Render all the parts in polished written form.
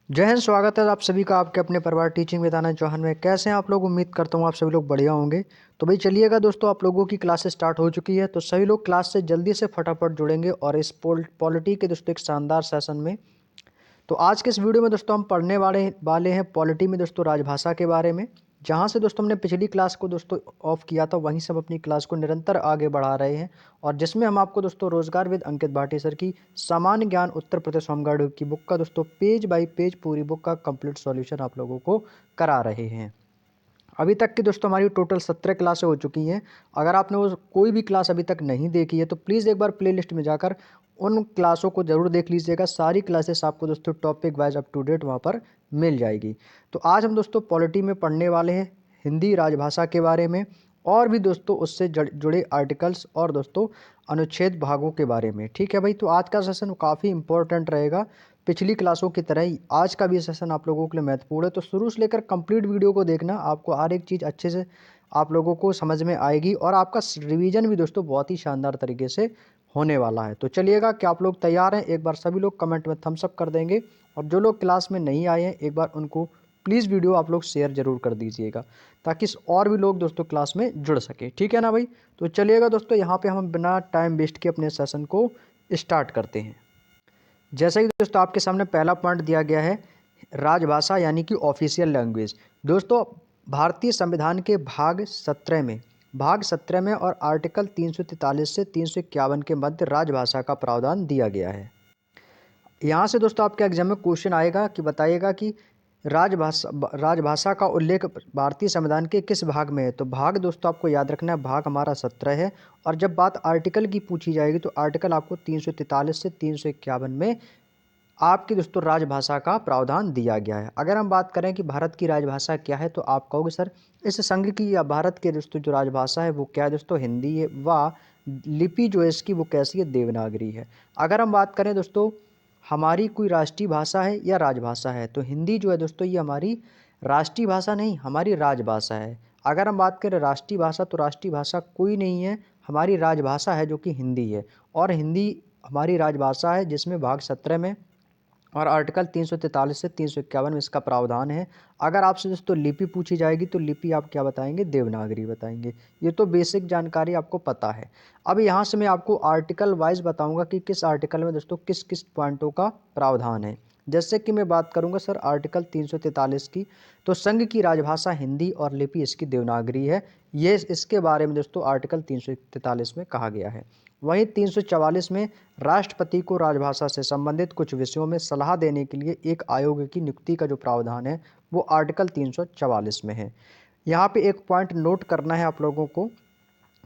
जय हिंद। स्वागत है आप सभी का आपके अपने परिवार टीचिंग विद आनंद चौहान में। कैसे हैं आप लोग? उम्मीद करता हूँ आप सभी लोग बढ़िया होंगे। तो भाई चलिएगा दोस्तों, आप लोगों की क्लासेस स्टार्ट हो चुकी है, तो सभी लोग क्लास से जल्दी से फटाफट जुड़ेंगे और इस पॉलिटी के दोस्तों एक शानदार सेशन में। तो आज के इस वीडियो में दोस्तों हम पढ़ने वाले वाले हैं पॉलिटी में दोस्तों राजभाषा के बारे में। जहाँ से दोस्तों हमने पिछली क्लास को दोस्तों ऑफ किया था, वहीं से हम अपनी क्लास को निरंतर आगे बढ़ा रहे हैं। और जिसमें हम आपको दोस्तों रोजगार विद अंकित भाटी सर की सामान्य ज्ञान उत्तर प्रदेश होमगार्ड की बुक का दोस्तों पेज बाय पेज पूरी बुक का कंप्लीट सॉल्यूशन आप लोगों को करा रहे हैं। अभी तक की दोस्तों हमारी टोटल 17 क्लासें हो चुकी हैं। अगर आपने वो कोई भी क्लास अभी तक नहीं देखी है तो प्लीज़ एक बार प्लेलिस्ट में जाकर उन क्लासों को ज़रूर देख लीजिएगा। सारी क्लासेस आपको दोस्तों topic wise up to date वहाँ पर मिल जाएगी। तो आज हम दोस्तों पॉलिटी में पढ़ने वाले हैं हिंदी राजभाषा के बारे में, और भी दोस्तों उससे जुड़े आर्टिकल्स और दोस्तों अनुच्छेद भागों के बारे में। ठीक है भाई, तो आज का सेशन काफ़ी इंपॉर्टेंट रहेगा। पिछली क्लासों की तरह ही आज का भी सेशन आप लोगों के लिए महत्वपूर्ण है, तो शुरू से लेकर कंप्लीट वीडियो को देखना। आपको हर एक चीज़ अच्छे से आप लोगों को समझ में आएगी और आपका रिवीजन भी दोस्तों बहुत ही शानदार तरीके से होने वाला है। तो चलिएगा, क्या आप लोग तैयार हैं? एक बार सभी लोग कमेंट में थम्स अप कर देंगे, और जो लोग क्लास में नहीं आए हैं एक बार उनको प्लीज़ वीडियो आप लोग शेयर ज़रूर कर दीजिएगा, ताकि और भी लोग दोस्तों क्लास में जुड़ सके। ठीक है ना भाई? तो चलिएगा दोस्तों, यहाँ पे हम बिना टाइम वेस्ट के अपने सेशन को स्टार्ट करते हैं। जैसा कि दोस्तों आपके सामने पहला पॉइंट दिया गया है, राजभाषा यानी कि ऑफिशियल लैंग्वेज। दोस्तों भारतीय संविधान के भाग 17 में और आर्टिकल 343 से 351 के मध्य राजभाषा का प्रावधान दिया गया है। यहाँ से दोस्तों आपके एग्जाम में क्वेश्चन आएगा कि बताइएगा कि राजभाषा का उल्लेख भारतीय संविधान के किस भाग में है। तो भाग दोस्तों आपको याद रखना है, भाग हमारा 17 है। और जब बात आर्टिकल की पूछी जाएगी तो आर्टिकल आपको 343 से 351 में आपकी दोस्तों राजभाषा का प्रावधान दिया गया है। अगर हम बात करें कि भारत की राजभाषा क्या है, तो आप कहोगे सर इस संघ की या भारत के दोस्तों जो राजभाषा है वो क्या है दोस्तों? हिंदी है। व लिपि जो है इसकी वो कैसी है? देवनागरी है। अगर हम बात करें दोस्तों हमारी कोई राष्ट्रीय भाषा है या राजभाषा है, तो हिंदी जो है दोस्तों ये हमारी राष्ट्रीय भाषा नहीं, हमारी राजभाषा है। अगर हम बात करें राष्ट्रीय भाषा, तो राष्ट्रीय भाषा कोई नहीं है, हमारी राजभाषा है जो कि हिंदी है। और हिंदी हमारी राजभाषा है, जिसमें भाग 17 में और आर्टिकल 343 से 351 में इसका प्रावधान है। अगर आपसे दोस्तों लिपि पूछी जाएगी तो लिपि आप क्या बताएंगे? देवनागरी बताएंगे। ये तो बेसिक जानकारी आपको पता है। अब यहाँ से मैं आपको आर्टिकल वाइज बताऊंगा कि किस आर्टिकल में दोस्तों किस किस पॉइंटों का प्रावधान है। जैसे कि मैं बात करूंगा सर आर्टिकल 343 की, तो संघ की राजभाषा हिंदी और लिपि इसकी देवनागरी है। ये इसके बारे में दोस्तों आर्टिकल 343 में कहा गया है। वहीं 344 में राष्ट्रपति को राजभाषा से संबंधित कुछ विषयों में सलाह देने के लिए एक आयोग की नियुक्ति का जो प्रावधान है वो आर्टिकल 344 में है। यहाँ पे एक पॉइंट नोट करना है आप लोगों को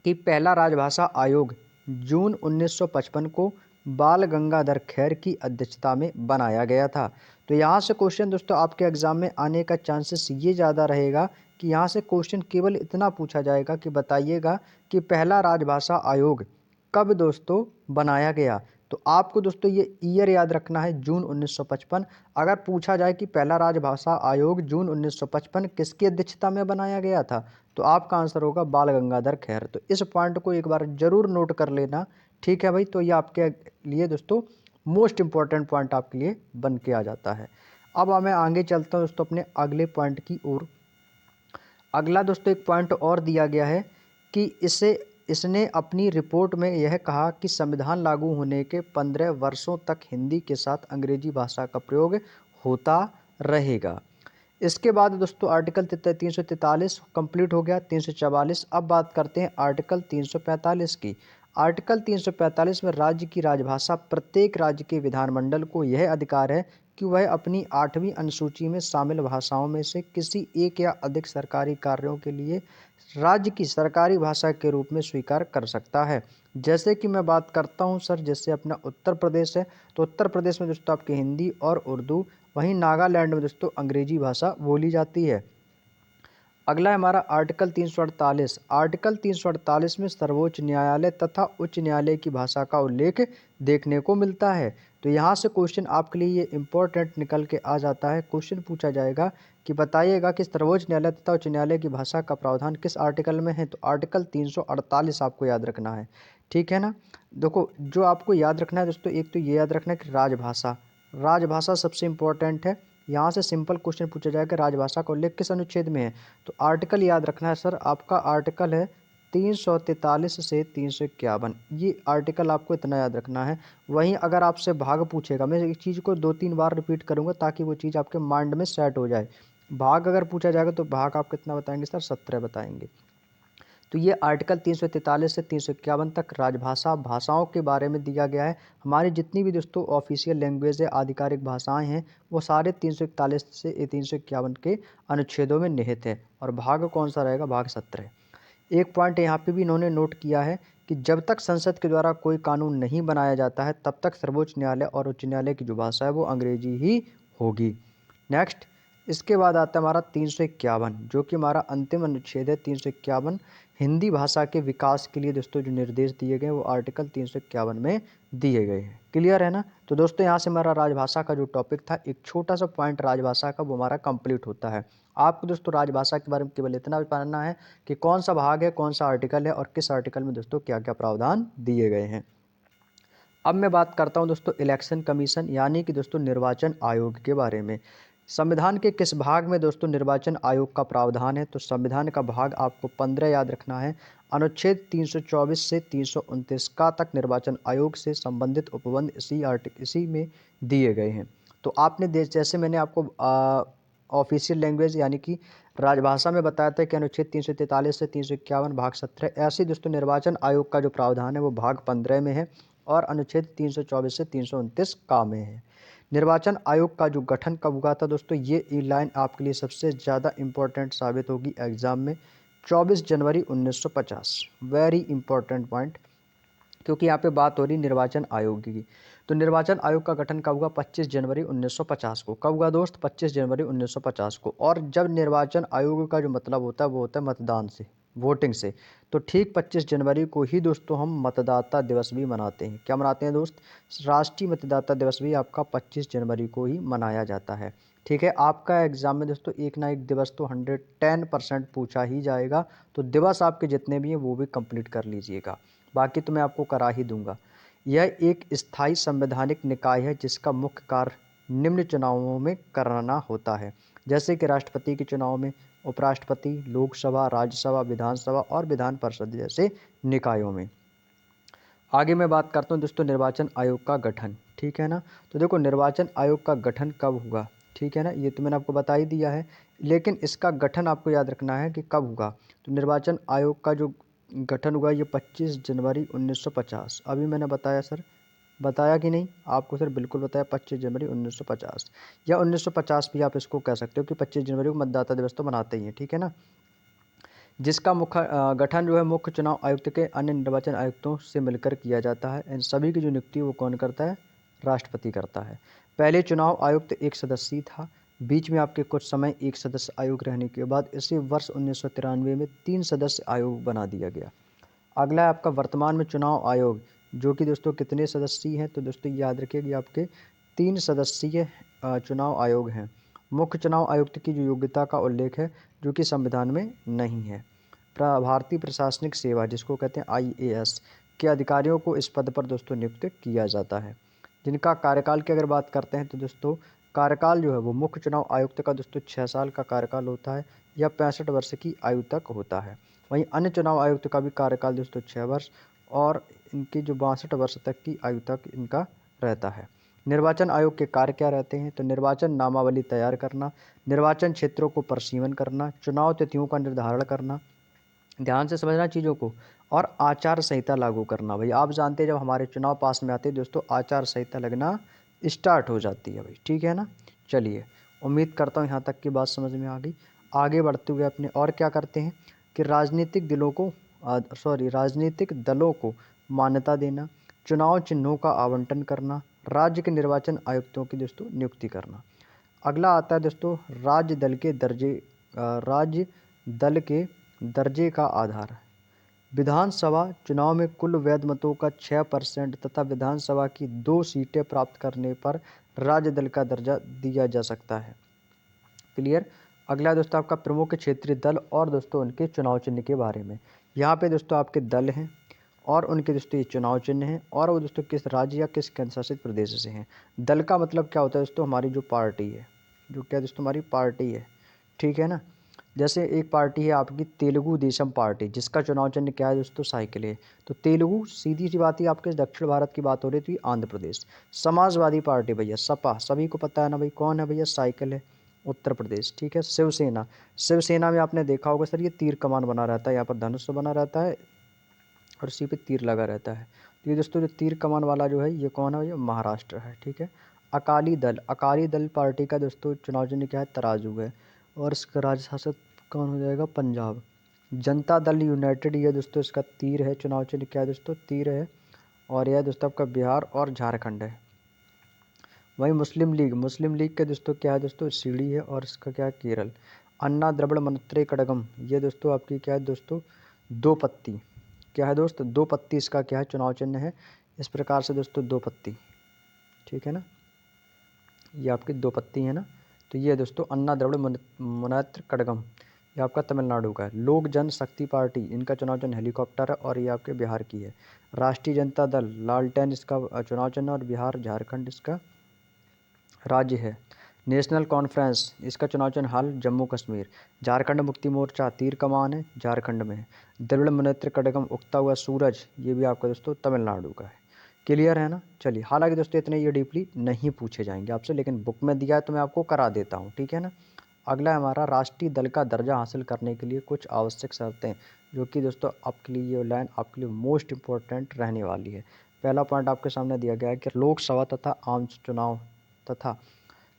कि पहला राजभाषा आयोग जून 1955 को बाल गंगाधर खैर की अध्यक्षता में बनाया गया था। तो यहाँ से क्वेश्चन दोस्तों आपके एग्जाम में आने का चांसेस ये ज़्यादा रहेगा कि यहाँ से क्वेश्चन केवल इतना पूछा जाएगा कि बताइएगा कि पहला राजभाषा आयोग कब दोस्तों बनाया गया। तो आपको दोस्तों ये ईयर याद रखना है, जून 1955। अगर पूछा जाए कि पहला राजभाषा आयोग जून 1955 किसकी अध्यक्षता में बनाया गया था, तो आपका आंसर होगा बाल गंगाधर खैर। तो इस पॉइंट को एक बार जरूर नोट कर लेना। ठीक है भाई, तो ये आपके लिए दोस्तों मोस्ट इंपॉर्टेंट पॉइंट आपके लिए बन के आ जाता है। अब मैं आगे चलता हूँ दोस्तों अपने अगले पॉइंट की ओर। अगला दोस्तों एक पॉइंट और दिया गया है कि इसने अपनी रिपोर्ट में यह कहा कि संविधान लागू होने के 15 वर्षों तक हिंदी के साथ अंग्रेजी भाषा का प्रयोग होता रहेगा। इसके बाद दोस्तों आर्टिकल 343 कंप्लीट हो गया। 344 अब बात करते हैं आर्टिकल 345 की। आर्टिकल 345 में राज्य की राजभाषा प्रत्येक राज्य के विधानमंडल को यह अधिकार है कि वह अपनी 8वीं अनुसूची में शामिल भाषाओं में से किसी एक या अधिक सरकारी कार्यों के लिए राज्य की सरकारी भाषा के रूप में स्वीकार कर सकता है। जैसे कि मैं बात करता हूं सर, जैसे अपना उत्तर प्रदेश है, तो उत्तर प्रदेश में दोस्तों आपकी हिंदी और उर्दू, वहीं नागालैंड में दोस्तों अंग्रेजी भाषा बोली जाती है। अगला है हमारा आर्टिकल 348। आर्टिकल 348 में सर्वोच्च न्यायालय तथा उच्च न्यायालय की भाषा का उल्लेख देखने को मिलता है। तो यहाँ से क्वेश्चन आपके लिए ये इंपॉर्टेंट निकल के आ जाता है। क्वेश्चन पूछा जाएगा कि बताइएगा कि सर्वोच्च न्यायालय तथा उच्च न्यायालय की भाषा का प्रावधान किस आर्टिकल में है। तो आर्टिकल 348 आपको याद रखना है। ठीक है ना? देखो, जो आपको याद रखना है दोस्तों, एक तो ये याद रखना है कि राजभाषा सबसे इम्पोर्टेंट है। यहाँ से सिंपल क्वेश्चन पूछा जाएगा राजभाषा का उल्लेख किस अनुच्छेद में है। तो आर्टिकल याद रखना है सर, आपका आर्टिकल है 343 से 351, ये आर्टिकल आपको इतना याद रखना है। वहीं अगर आपसे भाग पूछेगा, मैं एक चीज़ को 2-3 बार रिपीट करूँगा ताकि वो चीज़ आपके माइंड में सेट हो जाए। भाग अगर पूछा जाएगा तो भाग आप कितना बताएंगे सर, 17 बताएंगे। तो ये आर्टिकल 343 से 351 तक राजभाषा भाषाओं के बारे में दिया गया है। हमारी जितनी भी दोस्तों ऑफिशियल लैंग्वेज है, आधिकारिक भाषाएं हैं, वो सारे 341 से 351 के अनुच्छेदों में निहित है। और भाग कौन सा रहेगा, भाग 17। एक पॉइंट यहाँ पे भी इन्होंने नोट किया है कि जब तक संसद के द्वारा कोई कानून नहीं बनाया जाता है तब तक सर्वोच्च न्यायालय और उच्च न्यायालय की जो भाषा है वो अंग्रेजी ही होगी। नेक्स्ट, इसके बाद आता है हमारा 351, जो कि हमारा अंतिम अनुच्छेद है 351। हिंदी भाषा के विकास के लिए दोस्तों जो निर्देश दिए गए वो आर्टिकल 351 में दिए गए हैं। क्लियर है ना। तो दोस्तों यहाँ से हमारा राजभाषा का जो टॉपिक था, एक छोटा सा पॉइंट राजभाषा का, वो हमारा कंप्लीट होता है। आपको दोस्तों राजभाषा के बारे में केवल इतना जानना है कि कौन सा भाग है, कौन सा आर्टिकल है और किस आर्टिकल में दोस्तों क्या क्या प्रावधान दिए गए हैं। अब मैं बात करता हूं दोस्तों इलेक्शन कमीशन यानी कि दोस्तों निर्वाचन आयोग के बारे में। संविधान के किस भाग में दोस्तों निर्वाचन आयोग का प्रावधान है। तो संविधान का भाग आपको 15 याद रखना है। अनुच्छेद 324 से 329 का तक निर्वाचन आयोग से संबंधित उपबंध इसी में दिए गए हैं। तो आपने जैसे मैंने आपको ऑफिशियल लैंग्वेज यानी कि राजभाषा में बताया था कि अनुच्छेद 343 से 351 भाग 17, ऐसे दोस्तों निर्वाचन आयोग का जो प्रावधान है वो भाग 15 में है और अनुच्छेद 324 से 329 का में है। निर्वाचन आयोग का जो गठन कब हुआ था दोस्तों, ये लाइन आपके लिए सबसे ज़्यादा इम्पोर्टेंट साबित होगी एग्जाम में। 24 जनवरी 1950, वेरी इंपॉर्टेंट पॉइंट, क्योंकि यहाँ पे बात हो रही निर्वाचन आयोग की। तो निर्वाचन आयोग का गठन कब हुआ, 25 जनवरी 1950 को। कब हुआ दोस्त, 25 जनवरी 1950 को। और जब निर्वाचन आयोग का जो मतलब होता है वो होता है मतदान से, वोटिंग से। तो ठीक 25 जनवरी को ही दोस्तों हम मतदाता दिवस भी मनाते हैं। क्या मनाते हैं दोस्त, राष्ट्रीय मतदाता दिवस भी आपका 25 जनवरी को ही मनाया जाता है। ठीक है, आपका एग्जाम में दोस्तों एक ना एक दिवस तो 110% पूछा ही जाएगा। तो दिवस आपके जितने भी हैं वो भी कंप्लीट कर लीजिएगा, बाकी तो मैं आपको करा ही दूंगा। यह एक स्थायी संवैधानिक निकाय है जिसका मुख्य कार्य निम्न चुनावों में कराना होता है, जैसे कि राष्ट्रपति के चुनाव में, उपराष्ट्रपति, लोकसभा, राज्यसभा, विधानसभा और विधान परिषद जैसे निकायों में। आगे मैं बात करता हूँ दोस्तों निर्वाचन आयोग का गठन। ठीक है ना। तो देखो निर्वाचन आयोग का गठन कब हुआ, ठीक है ना, ये तो मैंने आपको बता ही दिया है, लेकिन इसका गठन आपको याद रखना है कि कब हुआ। तो निर्वाचन आयोग का जो गठन हुआ ये 25 जनवरी 1950। अभी मैंने बताया सर, बताया कि नहीं आपको सर, बिल्कुल बताया, 25 जनवरी 1950 या 1950 भी आप इसको कह सकते हो कि 25 जनवरी को मतदाता दिवस तो मनाते ही हैं। ठीक है ना। जिसका मुख्य गठन जो है मुख्य चुनाव आयुक्त के अन्य निर्वाचन आयुक्तों से मिलकर किया जाता है। इन सभी की जो नियुक्ति वो कौन करता है, राष्ट्रपति करता है। पहले चुनाव आयुक्त एक सदस्यीय था, बीच में आपके कुछ समय एक सदस्य आयोग रहने के बाद इसी वर्ष 1993 में 3 सदस्य आयोग बना दिया गया। अगला है आपका वर्तमान में चुनाव आयोग, जो कि दोस्तों कितने सदस्यीय हैं। तो दोस्तों याद रखिएगा आपके 3 सदस्यीय चुनाव आयोग हैं। मुख्य चुनाव आयुक्त की जो योग्यता का उल्लेख है जो कि संविधान में नहीं है। भारतीय प्रशासनिक सेवा जिसको कहते हैं IAS के अधिकारियों को इस पद पर दोस्तों नियुक्त किया जाता है। जिनका कार्यकाल की अगर बात करते हैं तो दोस्तों कार्यकाल जो है वो मुख्य चुनाव आयुक्त का दोस्तों 6 साल का कार्यकाल होता है या 65 वर्ष की आयु तक होता है। वहीं अन्य चुनाव आयुक्त का भी कार्यकाल दोस्तों 6 वर्ष और इनकी जो 62 वर्ष तक की आयु तक इनका रहता है। निर्वाचन आयोग के कार्य क्या रहते हैं। तो निर्वाचन नामावली तैयार करना, निर्वाचन क्षेत्रों को प्रसीमन करना, चुनाव तिथियों का निर्धारण करना, ध्यान से समझना चीज़ों को, और आचार संहिता लागू करना। भाई आप जानते हैं जब हमारे चुनाव पास में आते हैं दोस्तों आचार संहिता लगना स्टार्ट हो जाती है भाई। ठीक है ना। चलिए, उम्मीद करता हूँ यहाँ तक की बात समझ में आ गई। आगे बढ़ते हुए अपने और क्या करते हैं कि राजनीतिक दलों को मान्यता देना, चुनाव चिन्हों का आवंटन करना, राज्य के निर्वाचन आयुक्तों की दोस्तों नियुक्ति करना। अगला आता है दोस्तों राज्य दल के दर्जे का आधार। विधानसभा चुनाव में कुल वैध मतों का 6% तथा विधानसभा की 2 सीटें प्राप्त करने पर राज्य दल का दर्जा दिया जा सकता है। क्लियर। अगला दोस्तों आपका प्रमुख क्षेत्रीय दल और दोस्तों उनके चुनाव चिन्ह के बारे में। यहाँ पे दोस्तों आपके दल हैं और उनके दोस्तों ये चुनाव चिन्ह हैं और वो दोस्तों किस राज्य या किस केंद्र शासित प्रदेश से हैं। दल का मतलब क्या होता है दोस्तों, हमारी जो पार्टी है, जो क्या दोस्तों हमारी पार्टी है, ठीक है ना। जैसे एक पार्टी है आपकी तेलुगु देशम पार्टी, जिसका चुनाव चिन्ह क्या है दोस्तों, साइकिल है। तो तेलुगु सीधी सी बात है, आपके दक्षिण भारत की बात हो रही थी, आंध्र प्रदेश। समाजवादी पार्टी भैया सपा, सभी को पता है ना भाई, कौन है भैया, साइकिल है, उत्तर प्रदेश, ठीक है। शिवसेना, शिवसेना में आपने देखा होगा सर, ये तीर कमान बना रहता है, यहाँ पर धनुष बना रहता है और इसी पे तीर लगा रहता है। तो ये दोस्तों जो तीर कमान वाला जो है ये कौन है, ये महाराष्ट्र है, ठीक है। अकाली दल, अकाली दल पार्टी का दोस्तों चुनाव चिन्ह क्या है, तराजू है, और इसका राज्य शासक कौन हो जाएगा, पंजाब। जनता दल यूनाइटेड, ये दोस्तों इसका तीर है, चुनाव चिन्ह क्या है दोस्तों, तीर है, और यह दोस्तों आपका बिहार और झारखंड है। वहीं मुस्लिम लीग, मुस्लिम लीग के दोस्तों क्या है दोस्तों, सीढ़ी है, और इसका क्या है, केरल। अन्ना द्रविड़ मुनेत्र कड़गम, ये दोस्तों आपकी क्या है दोस्तों, दो पत्ती, क्या है दोस्त, दो पत्ती इसका क्या है, चुनाव चिन्ह है। इस प्रकार से दोस्तों दो पत्ती, ठीक है ना, ये आपकी दो पत्ती है ना। तो ये दोस्तों अन्ना द्रविड़ मुनेत्र कड़गम, ये आपका तमिलनाडु का है। लोक जनशक्ति पार्टी, इनका चुनाव चिन्ह हेलीकॉप्टर है, और ये आपके बिहार की है। राष्ट्रीय जनता दल लालटेन इसका चुनाव चिन्ह, और बिहार झारखंड इसका राज्य है। नेशनल कॉन्फ्रेंस, इसका चुनाव चिन्ह हाल जम्मू कश्मीर। झारखंड मुक्ति मोर्चा, तीर कमान है, झारखंड में है। द्रविड़ मुनेत्र कड़गम, उगता हुआ सूरज, ये भी आपका दोस्तों तमिलनाडु का है। क्लियर है ना। चलिए, हालांकि दोस्तों इतने ये डीपली नहीं पूछे जाएंगे आपसे, लेकिन बुक में दिया है तो मैं आपको करा देता हूँ, ठीक है ना। अगला हमारा राष्ट्रीय दल का दर्जा हासिल करने के लिए कुछ आवश्यक शर्तें, जो कि दोस्तों आपके लिए ये लाइन आपके लिए मोस्ट इंपॉर्टेंट रहने वाली है। पहला पॉइंट आपके सामने दिया गया है कि लोकसभा तथा आम चुनाव तथा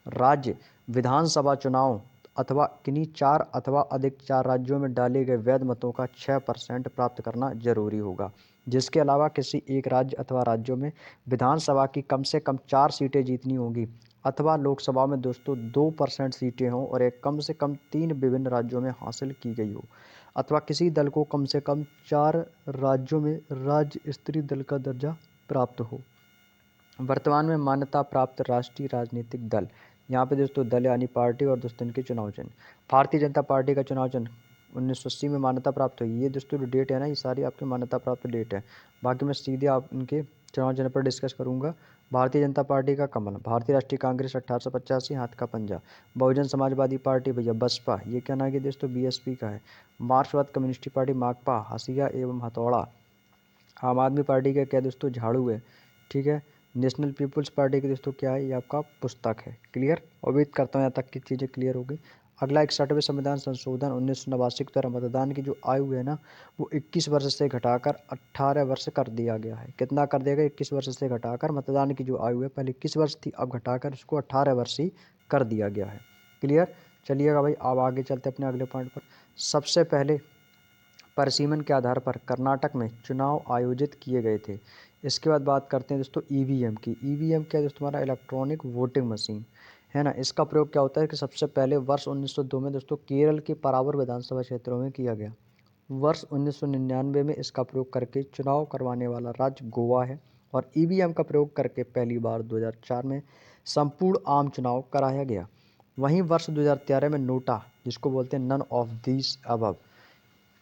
राज्य विधानसभा चुनाव अथवा किन्हीं चार अथवा अधिक चार राज्यों में डाले गए वैध मतों का 6% प्राप्त करना जरूरी होगा। जिसके अलावा किसी एक राज्य अथवा राज्यों में विधानसभा की कम से कम 4 सीटें जीतनी होंगी, अथवा लोकसभा में दोस्तों 2% सीटें हों और एक कम से कम 3 विभिन्न राज्यों में हासिल की गई हो, अथवा किसी दल को कम से कम 4 राज्यों में राज्य स्तरीय दल का दर्जा प्राप्त हो। वर्तमान में मान्यता प्राप्त राष्ट्रीय राजनीतिक दल, यहाँ पे दोस्तों दल यानी पार्टी, और दोस्तों इनके चुनाव चिन्ह। भारतीय जनता पार्टी का चुनाव चिन्ह 1980 में मान्यता प्राप्त हुई। ये दोस्तों जो डेट है ना, ये सारी आपकी मान्यता प्राप्त डेट है। बाकी मैं सीधे आप इनके चुनाव चिन्ह पर डिस्कस करूंगा। भारतीय जनता पार्टी का कमल, भारतीय राष्ट्रीय कांग्रेस 1885 हाथ का पंजा। बहुजन समाजवादी पार्टी भैया बसपा, ये क्या नाम है दोस्तों, बीएसपी का है। मार्क्सवाद कम्युनिस्ट पार्टी माकपा, हसिया एवं हथौड़ा। आम आदमी पार्टी का क्या दोस्तों, झाड़ू है, ठीक है। नेशनल पीपुल्स पार्टी की दोस्तों क्या है, ये आपका पुस्तक है। क्लियर, उम्मीद करता हूँ यहाँ तक की चीज़ें क्लियर हो गई। अगला 61वें संविधान संशोधन 1989 के द्वारा मतदान की जो आयु है ना, वो 21 वर्ष से घटाकर 18 वर्ष कर दिया गया है। कितना कर दिया गया, 21 वर्ष से घटाकर मतदान की जो आयु है, पहले 21 वर्ष थी, अब घटाकर उसको 18 वर्ष ही कर दिया गया है। क्लियर, चलिएगा भाई, अब आगे चलते अपने अगले पॉइंट पर। सबसे पहले परिसीमन के आधार पर कर्नाटक में चुनाव आयोजित किए गए थे। इसके बाद बात करते हैं दोस्तों ईवीएम की। ईवीएम क्या है दोस्तों, हमारा इलेक्ट्रॉनिक वोटिंग मशीन है ना। इसका प्रयोग क्या होता है कि सबसे पहले वर्ष 1902 में दोस्तों केरल के परावर विधानसभा क्षेत्रों में किया गया। वर्ष 1999 में इसका प्रयोग करके चुनाव करवाने वाला राज्य गोवा है, और ईवीएम का प्रयोग करके पहली बार 2004 में संपूर्ण आम चुनाव कराया गया। वहीं वर्ष 2013 में नोटा, जिसको बोलते हैं नन ऑफ दीज अबव,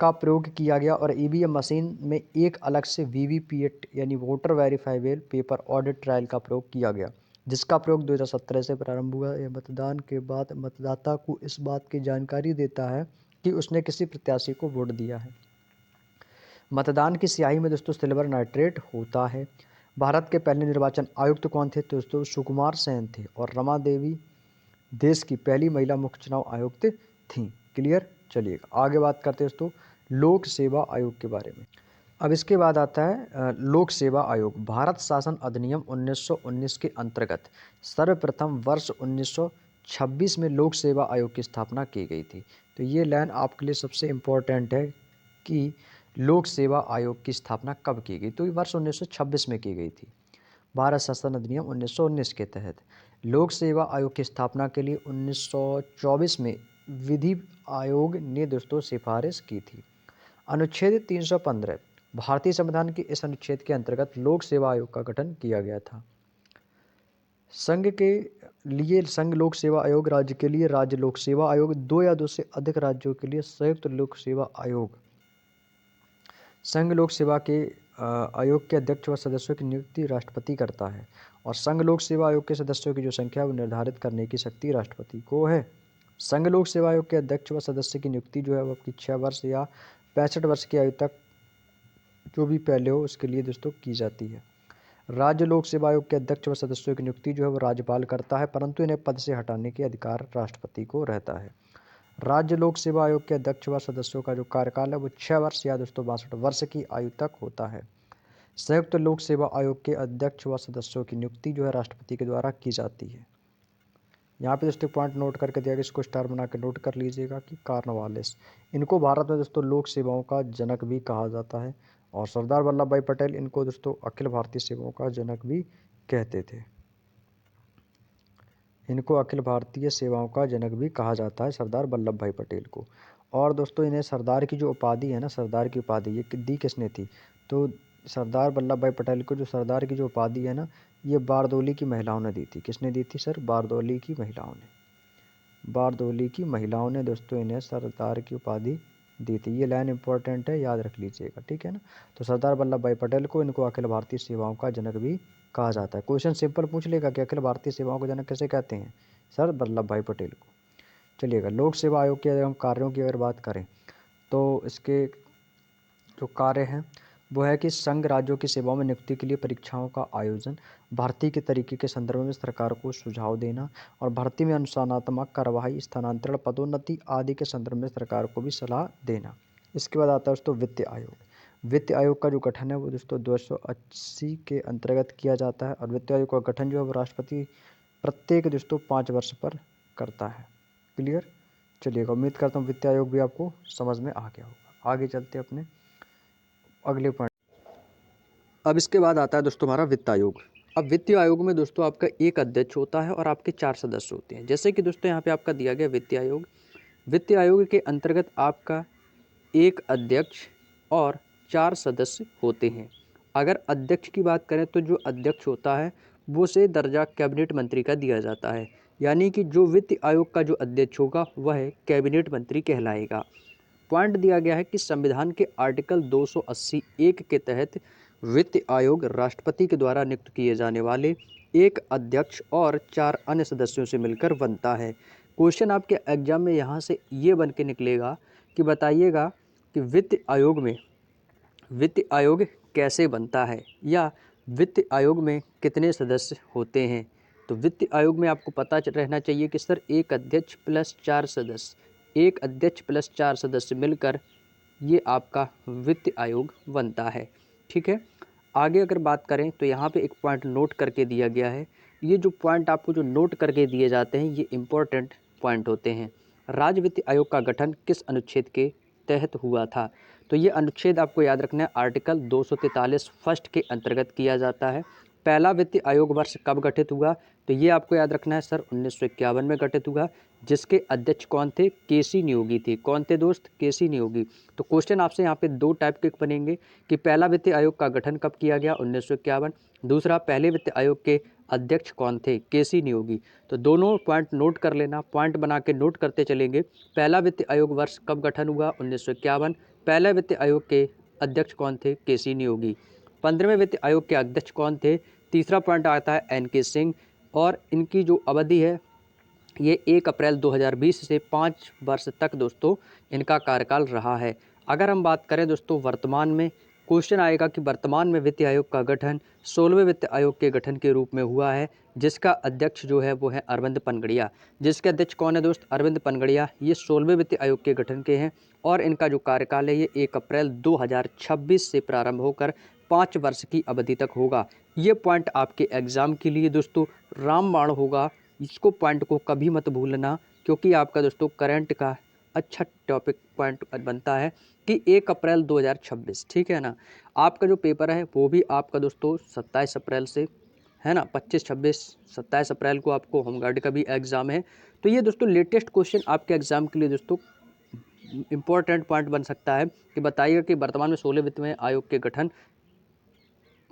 का प्रयोग किया गया, और ईवीएम मशीन में एक अलग से वीवीपीएटी यानी voter verifiable paper audit trial का प्रयोग किया गया, जिसका प्रयोग 2017 से प्रारंभ हुआ। यह मतदान के बाद मतदाता को इस बात की जानकारी देता है कि उसने किसी प्रत्याशी को वोट दिया है। मतदान की स्याही में दोस्तों सिल्वर नाइट्रेट होता है। भारत के पहले निर्वाचन आयुक्त कौन थे, तो दोस्तों सुकुमार सेन थे, और रमा देवी देश की पहली महिला मुख्य चुनाव आयुक्त थी। क्लियर, चलिएगा आगे बात करते हैं दोस्तों लोक सेवा आयोग के बारे में। अब इसके बाद आता है लोक सेवा आयोग। भारत शासन अधिनियम 1919 के अंतर्गत सर्वप्रथम वर्ष 1926 में लोक सेवा आयोग की स्थापना की गई थी। तो ये लाइन आपके लिए सबसे इम्पोर्टेंट है कि लोक सेवा आयोग की स्थापना कब की गई, तो ये वर्ष 1926 में की गई थी। भारत शासन अधिनियम 1919 के तहत लोक सेवा आयोग की स्थापना के लिए 1924 में विधि आयोग ने दोस्तों सिफारिश की थी। अनुच्छेद 315 भारतीय संविधान के इस अनुच्छेद के अंतर्गत लोक सेवा आयोग का गठन किया गया था। संघ के लिए संघ लोक सेवा आयोग, राज्य के लिए राज्य लोक सेवा आयोग, 2 या 2 से अधिक राज्यों के लिए संयुक्त लोक सेवा आयोग। संघ लोक सेवा के आयोग के अध्यक्ष व सदस्यों की नियुक्ति राष्ट्रपति करता है। और संघ लोक सेवा आयोग के सदस्यों की जो संख्या है वो निर्धारित करने की शक्ति राष्ट्रपति को है। संघ लोक सेवा आयोग के अध्यक्ष व सदस्य की नियुक्ति जो है वो आपकी 6 वर्ष या 65 वर्ष की आयु तक जो भी पहले हो उसके लिए दोस्तों की जाती है। राज्य लोक सेवा आयोग के अध्यक्ष व सदस्यों की नियुक्ति जो है वो राज्यपाल करता है, परंतु इन्हें पद से हटाने के अधिकार राष्ट्रपति को रहता है। राज्य लोक सेवा आयोग के अध्यक्ष व सदस्यों का जो कार्यकाल है वो 6 वर्ष या दोस्तों 62 वर्ष की आयु तक होता है। संयुक्त लोक सेवा आयोग के अध्यक्ष व सदस्यों की नियुक्ति जो है राष्ट्रपति के द्वारा की जाती है। यहाँ पे दोस्तों पॉइंट नोट करके दिया गया, इसको स्टार बना के नोट कर लीजिएगा कि कार्नवालिस, इनको भारत में दोस्तों लोक सेवाओं का जनक भी कहा जाता है। और सरदार वल्लभ भाई पटेल, इनको दोस्तों अखिल भारतीय सेवाओं का जनक भी कहते थे। इनको अखिल भारतीय सेवाओं का जनक भी कहा जाता है सरदार वल्लभ भाई पटेल को। और दोस्तों इन्हें सरदार की जो उपाधि है ना, सरदार की उपाधि ये दी किसने थी? तो सरदार वल्लभ भाई पटेल को जो सरदार की जो उपाधि है ना, ये बारदोली की महिलाओं ने दी थी। किसने दी थी सर? बारदोली की महिलाओं ने। बारदोली की महिलाओं ने दोस्तों इन्हें सरदार की उपाधि दी थी। ये लाइन इंपॉर्टेंट है, याद रख लीजिएगा, ठीक है ना। तो सरदार वल्लभ भाई पटेल को, इनको अखिल भारतीय सेवाओं का जनक भी कहा जाता है। क्वेश्चन सिंपल पूछ लेगा कि अखिल भारतीय सेवाओं का जनक कैसे कहते हैं? सर वल्लभ भाई पटेल को। चलिएगा, लोक सेवा आयोग के अगर हम कार्यों की अगर बात करें तो इसके जो कार्य हैं वो है कि संघ राज्यों की सेवाओं में नियुक्ति के लिए परीक्षाओं का आयोजन, भर्ती के तरीके के संदर्भ में सरकार को सुझाव देना और भर्ती में अनुशासनात्मक कार्रवाई, स्थानांतरण, पदोन्नति आदि के संदर्भ में सरकार को भी सलाह देना। इसके बाद आता है दोस्तों वित्त आयोग। वित्त आयोग का जो गठन है वो दोस्तों 280 के अंतर्गत किया जाता है। और वित्त आयोग का गठन जो है वो राष्ट्रपति प्रत्येक दोस्तों 5 वर्ष पर करता है। क्लियर? चलिएगा, उम्मीद करता हूँ वित्त आयोग भी आपको समझ में आ गया होगा। आगे चलते अपने अगले पॉइंट। अब इसके बाद आता है दोस्तों हमारा वित्त आयोग। अब वित्त आयोग में दोस्तों आपका एक अध्यक्ष होता है और आपके 4 सदस्य होते हैं। जैसे कि दोस्तों यहाँ पे आपका दिया गया वित्त आयोग। वित्त आयोग के अंतर्गत आपका एक अध्यक्ष और 4 सदस्य होते हैं। अगर अध्यक्ष की बात करें तो जो अध्यक्ष होता है वो से दर्जा कैबिनेट मंत्री का दिया जाता है, यानी कि जो वित्त आयोग का जो अध्यक्ष होगा वह कैबिनेट मंत्री कहलाएगा। पॉइंट दिया गया है कि संविधान के आर्टिकल 280(1) के तहत वित्त आयोग राष्ट्रपति के द्वारा नियुक्त किए जाने वाले एक अध्यक्ष और 4 अन्य सदस्यों से मिलकर बनता है। क्वेश्चन आपके एग्जाम में यहाँ से ये बन के निकलेगा कि बताइएगा कि वित्त आयोग कैसे बनता है या वित्त आयोग में कितने सदस्य होते हैं। तो वित्त आयोग में आपको पता रहना चाहिए कि सर एक अध्यक्ष प्लस 4 सदस्य, एक अध्यक्ष प्लस 4 सदस्य मिलकर ये आपका वित्त आयोग बनता है। ठीक है, आगे अगर बात करें तो यहाँ पे एक पॉइंट नोट करके दिया गया है। ये जो पॉइंट आपको जो नोट करके दिए जाते हैं ये इम्पोर्टेंट पॉइंट होते हैं। राज्य वित्त आयोग का गठन किस अनुच्छेद के तहत हुआ था? तो ये अनुच्छेद आपको याद रखना है, आर्टिकल 243 फर्स्ट के अंतर्गत किया जाता है। पहला वित्त आयोग वर्ष कब गठित हुआ? तो ये आपको याद रखना है सर 1951 में गठित हुआ, जिसके अध्यक्ष कौन थे? केसी नियोगी थे। कौन थे दोस्त? केसी नियोगी। तो क्वेश्चन आपसे यहाँ पे 2 टाइप के बनेंगे कि पहला वित्त आयोग का गठन कब किया गया? 1951। दूसरा, पहले वित्त आयोग के अध्यक्ष कौन थे? केसी नियोगी। तो दोनों पॉइंट नोट कर लेना, पॉइंट बना के नोट करते चलेंगे। पहला वित्त आयोग वर्ष कब गठन हुआ? 1951। पहला वित्त आयोग के अध्यक्ष कौन थे? केसी नियोगी। 15वें वित्त आयोग के अध्यक्ष कौन थे? तीसरा पॉइंट आता है एन.के. सिंह, और इनकी जो अवधि है ये 1 अप्रैल 2020 से 5 वर्ष तक दोस्तों इनका कार्यकाल रहा है। अगर हम बात करें दोस्तों वर्तमान में, क्वेश्चन आएगा कि वर्तमान में वित्त आयोग का गठन 16वें वित्त आयोग के गठन के रूप में हुआ है, जिसका अध्यक्ष जो है वो है अरविंद पनगड़िया। जिसके अध्यक्ष कौन है दोस्त? अरविंद पनगड़िया। ये 16वें वित्त आयोग के गठन के हैं और इनका जो कार्यकाल है ये 1 अप्रैल 2026 से प्रारंभ होकर 5 वर्ष की अवधि तक होगा। ये पॉइंट आपके एग्जाम के लिए दोस्तों रामबाण होगा, इसको पॉइंट को कभी मत भूलना, क्योंकि आपका दोस्तों करंट का अच्छा टॉपिक पॉइंट बनता है कि 1 अप्रैल 2026, ठीक है ना। आपका जो पेपर है वो भी आपका दोस्तों 27 अप्रैल से है ना, 25, 26, 27 अप्रैल को आपको होमगार्ड का भी एग्ज़ाम है। तो ये दोस्तों लेटेस्ट क्वेश्चन आपके एग्ज़ाम के लिए दोस्तों इम्पोर्टेंट पॉइंट बन सकता है कि बताइएगा कि वर्तमान में 16 वित्त में आयोग के गठन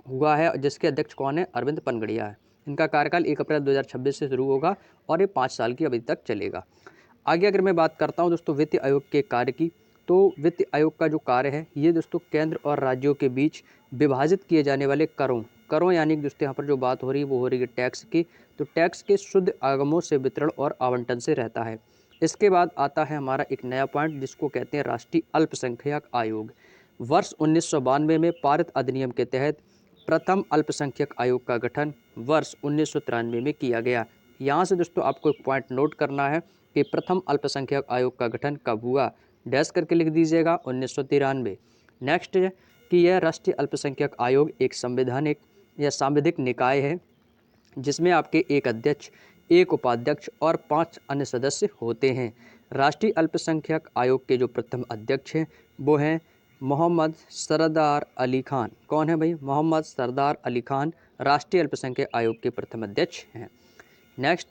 हुआ है, जिसके अध्यक्ष कौन है? अरविंद पनगड़िया है। इनका कार्यकाल 1 अप्रैल 2026 से शुरू होगा और ये 5 साल की अवधि तक चलेगा। आगे अगर मैं बात करता हूँ दोस्तों वित्त आयोग के कार्य की, तो वित्त आयोग का जो कार्य है ये दोस्तों केंद्र और राज्यों के बीच विभाजित किए जाने वाले करों यानी कि दोस्तों यहाँ पर जो बात हो रही है वो हो रही है टैक्स की। तो टैक्स के शुद्ध आगमों से वितरण और आवंटन से रहता है। इसके बाद आता है हमारा एक नया पॉइंट जिसको कहते हैं राष्ट्रीय अल्पसंख्यक आयोग। वर्ष 1992 में पारित अधिनियम के तहत प्रथम अल्पसंख्यक आयोग का गठन वर्ष 1993 में किया गया। यहाँ से दोस्तों आपको एक पॉइंट नोट करना है कि प्रथम अल्पसंख्यक आयोग का गठन कब हुआ, डैश करके लिख दीजिएगा 1993। नेक्स्ट है कि यह राष्ट्रीय अल्पसंख्यक आयोग एक संवैधानिक या सांविधिक निकाय है जिसमें आपके एक अध्यक्ष, एक उपाध्यक्ष और 5 अन्य सदस्य होते हैं। राष्ट्रीय अल्पसंख्यक आयोग के जो प्रथम अध्यक्ष हैं वो हैं मोहम्मद सरदार अली खान। कौन है भाई? मोहम्मद सरदार अली खान राष्ट्रीय अल्पसंख्यक आयोग के प्रथम अध्यक्ष हैं। नेक्स्ट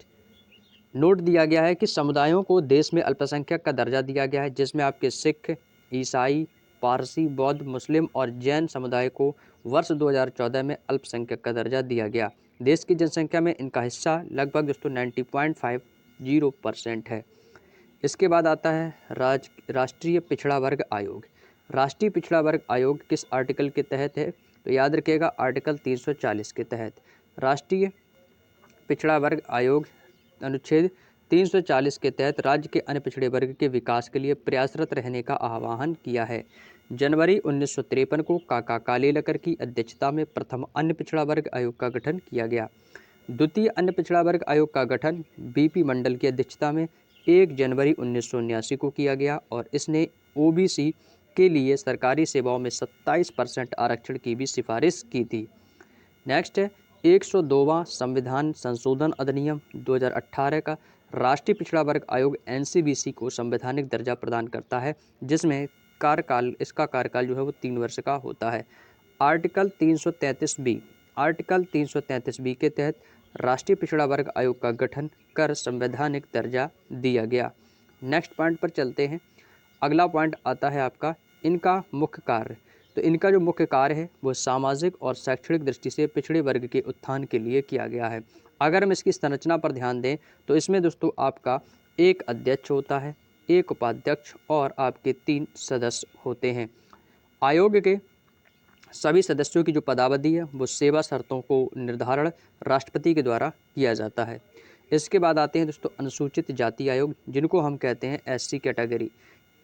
नोट दिया गया है कि समुदायों को देश में अल्पसंख्यक का दर्जा दिया गया है जिसमें आपके सिख, ईसाई, पारसी, बौद्ध, मुस्लिम और जैन समुदाय को वर्ष 2014 में अल्पसंख्यक का दर्जा दिया गया। देश की जनसंख्या में इनका हिस्सा लगभग दोस्तों 90.50% है। इसके बाद आता है राष्ट्रीय पिछड़ा वर्ग आयोग। राष्ट्रीय पिछड़ा वर्ग आयोग किस आर्टिकल के तहत है? तो याद रखिएगा आर्टिकल 340 के तहत। राष्ट्रीय पिछड़ा वर्ग आयोग अनुच्छेद 340 के तहत राज्य के अन्य पिछड़े वर्ग के विकास के लिए प्रयासरत रहने का आह्वान किया है। जनवरी 1953 को काका कालेलकर की अध्यक्षता में प्रथम अन्य पिछड़ा वर्ग आयोग का गठन किया गया। द्वितीय अन्य पिछड़ा वर्ग आयोग का गठन बीपी मंडल की अध्यक्षता में 1 जनवरी 1979 को किया गया और इसने ओबीसी के लिए सरकारी सेवाओं में 27% आरक्षण की भी सिफारिश की थी। नेक्स्ट है 102वां संविधान संशोधन अधिनियम 2018 का राष्ट्रीय पिछड़ा वर्ग आयोग एनसीबीसी को संवैधानिक दर्जा प्रदान करता है जिसमें इसका कार्यकाल जो है वो 3 वर्ष का होता है। आर्टिकल 333 बी के तहत राष्ट्रीय पिछड़ा वर्ग आयोग का गठन कर संवैधानिक दर्जा दिया गया। नेक्स्ट पॉइंट पर चलते हैं। अगला पॉइंट आता है आपका इनका मुख्य कार्य। तो इनका जो मुख्य कार्य है वो सामाजिक और शैक्षणिक दृष्टि से पिछड़े वर्ग के उत्थान के लिए किया गया है। अगर हम इसकी संरचना पर ध्यान दें तो इसमें दोस्तों आपका एक अध्यक्ष होता है, एक उपाध्यक्ष और आपके 3 सदस्य होते हैं। आयोग के सभी सदस्यों की जो पदावधि है वो सेवा शर्तों को निर्धारण राष्ट्रपति के द्वारा किया जाता है। इसके बाद आते हैं दोस्तों अनुसूचित जाति आयोग जिनको हम कहते हैं एससी कैटेगरी।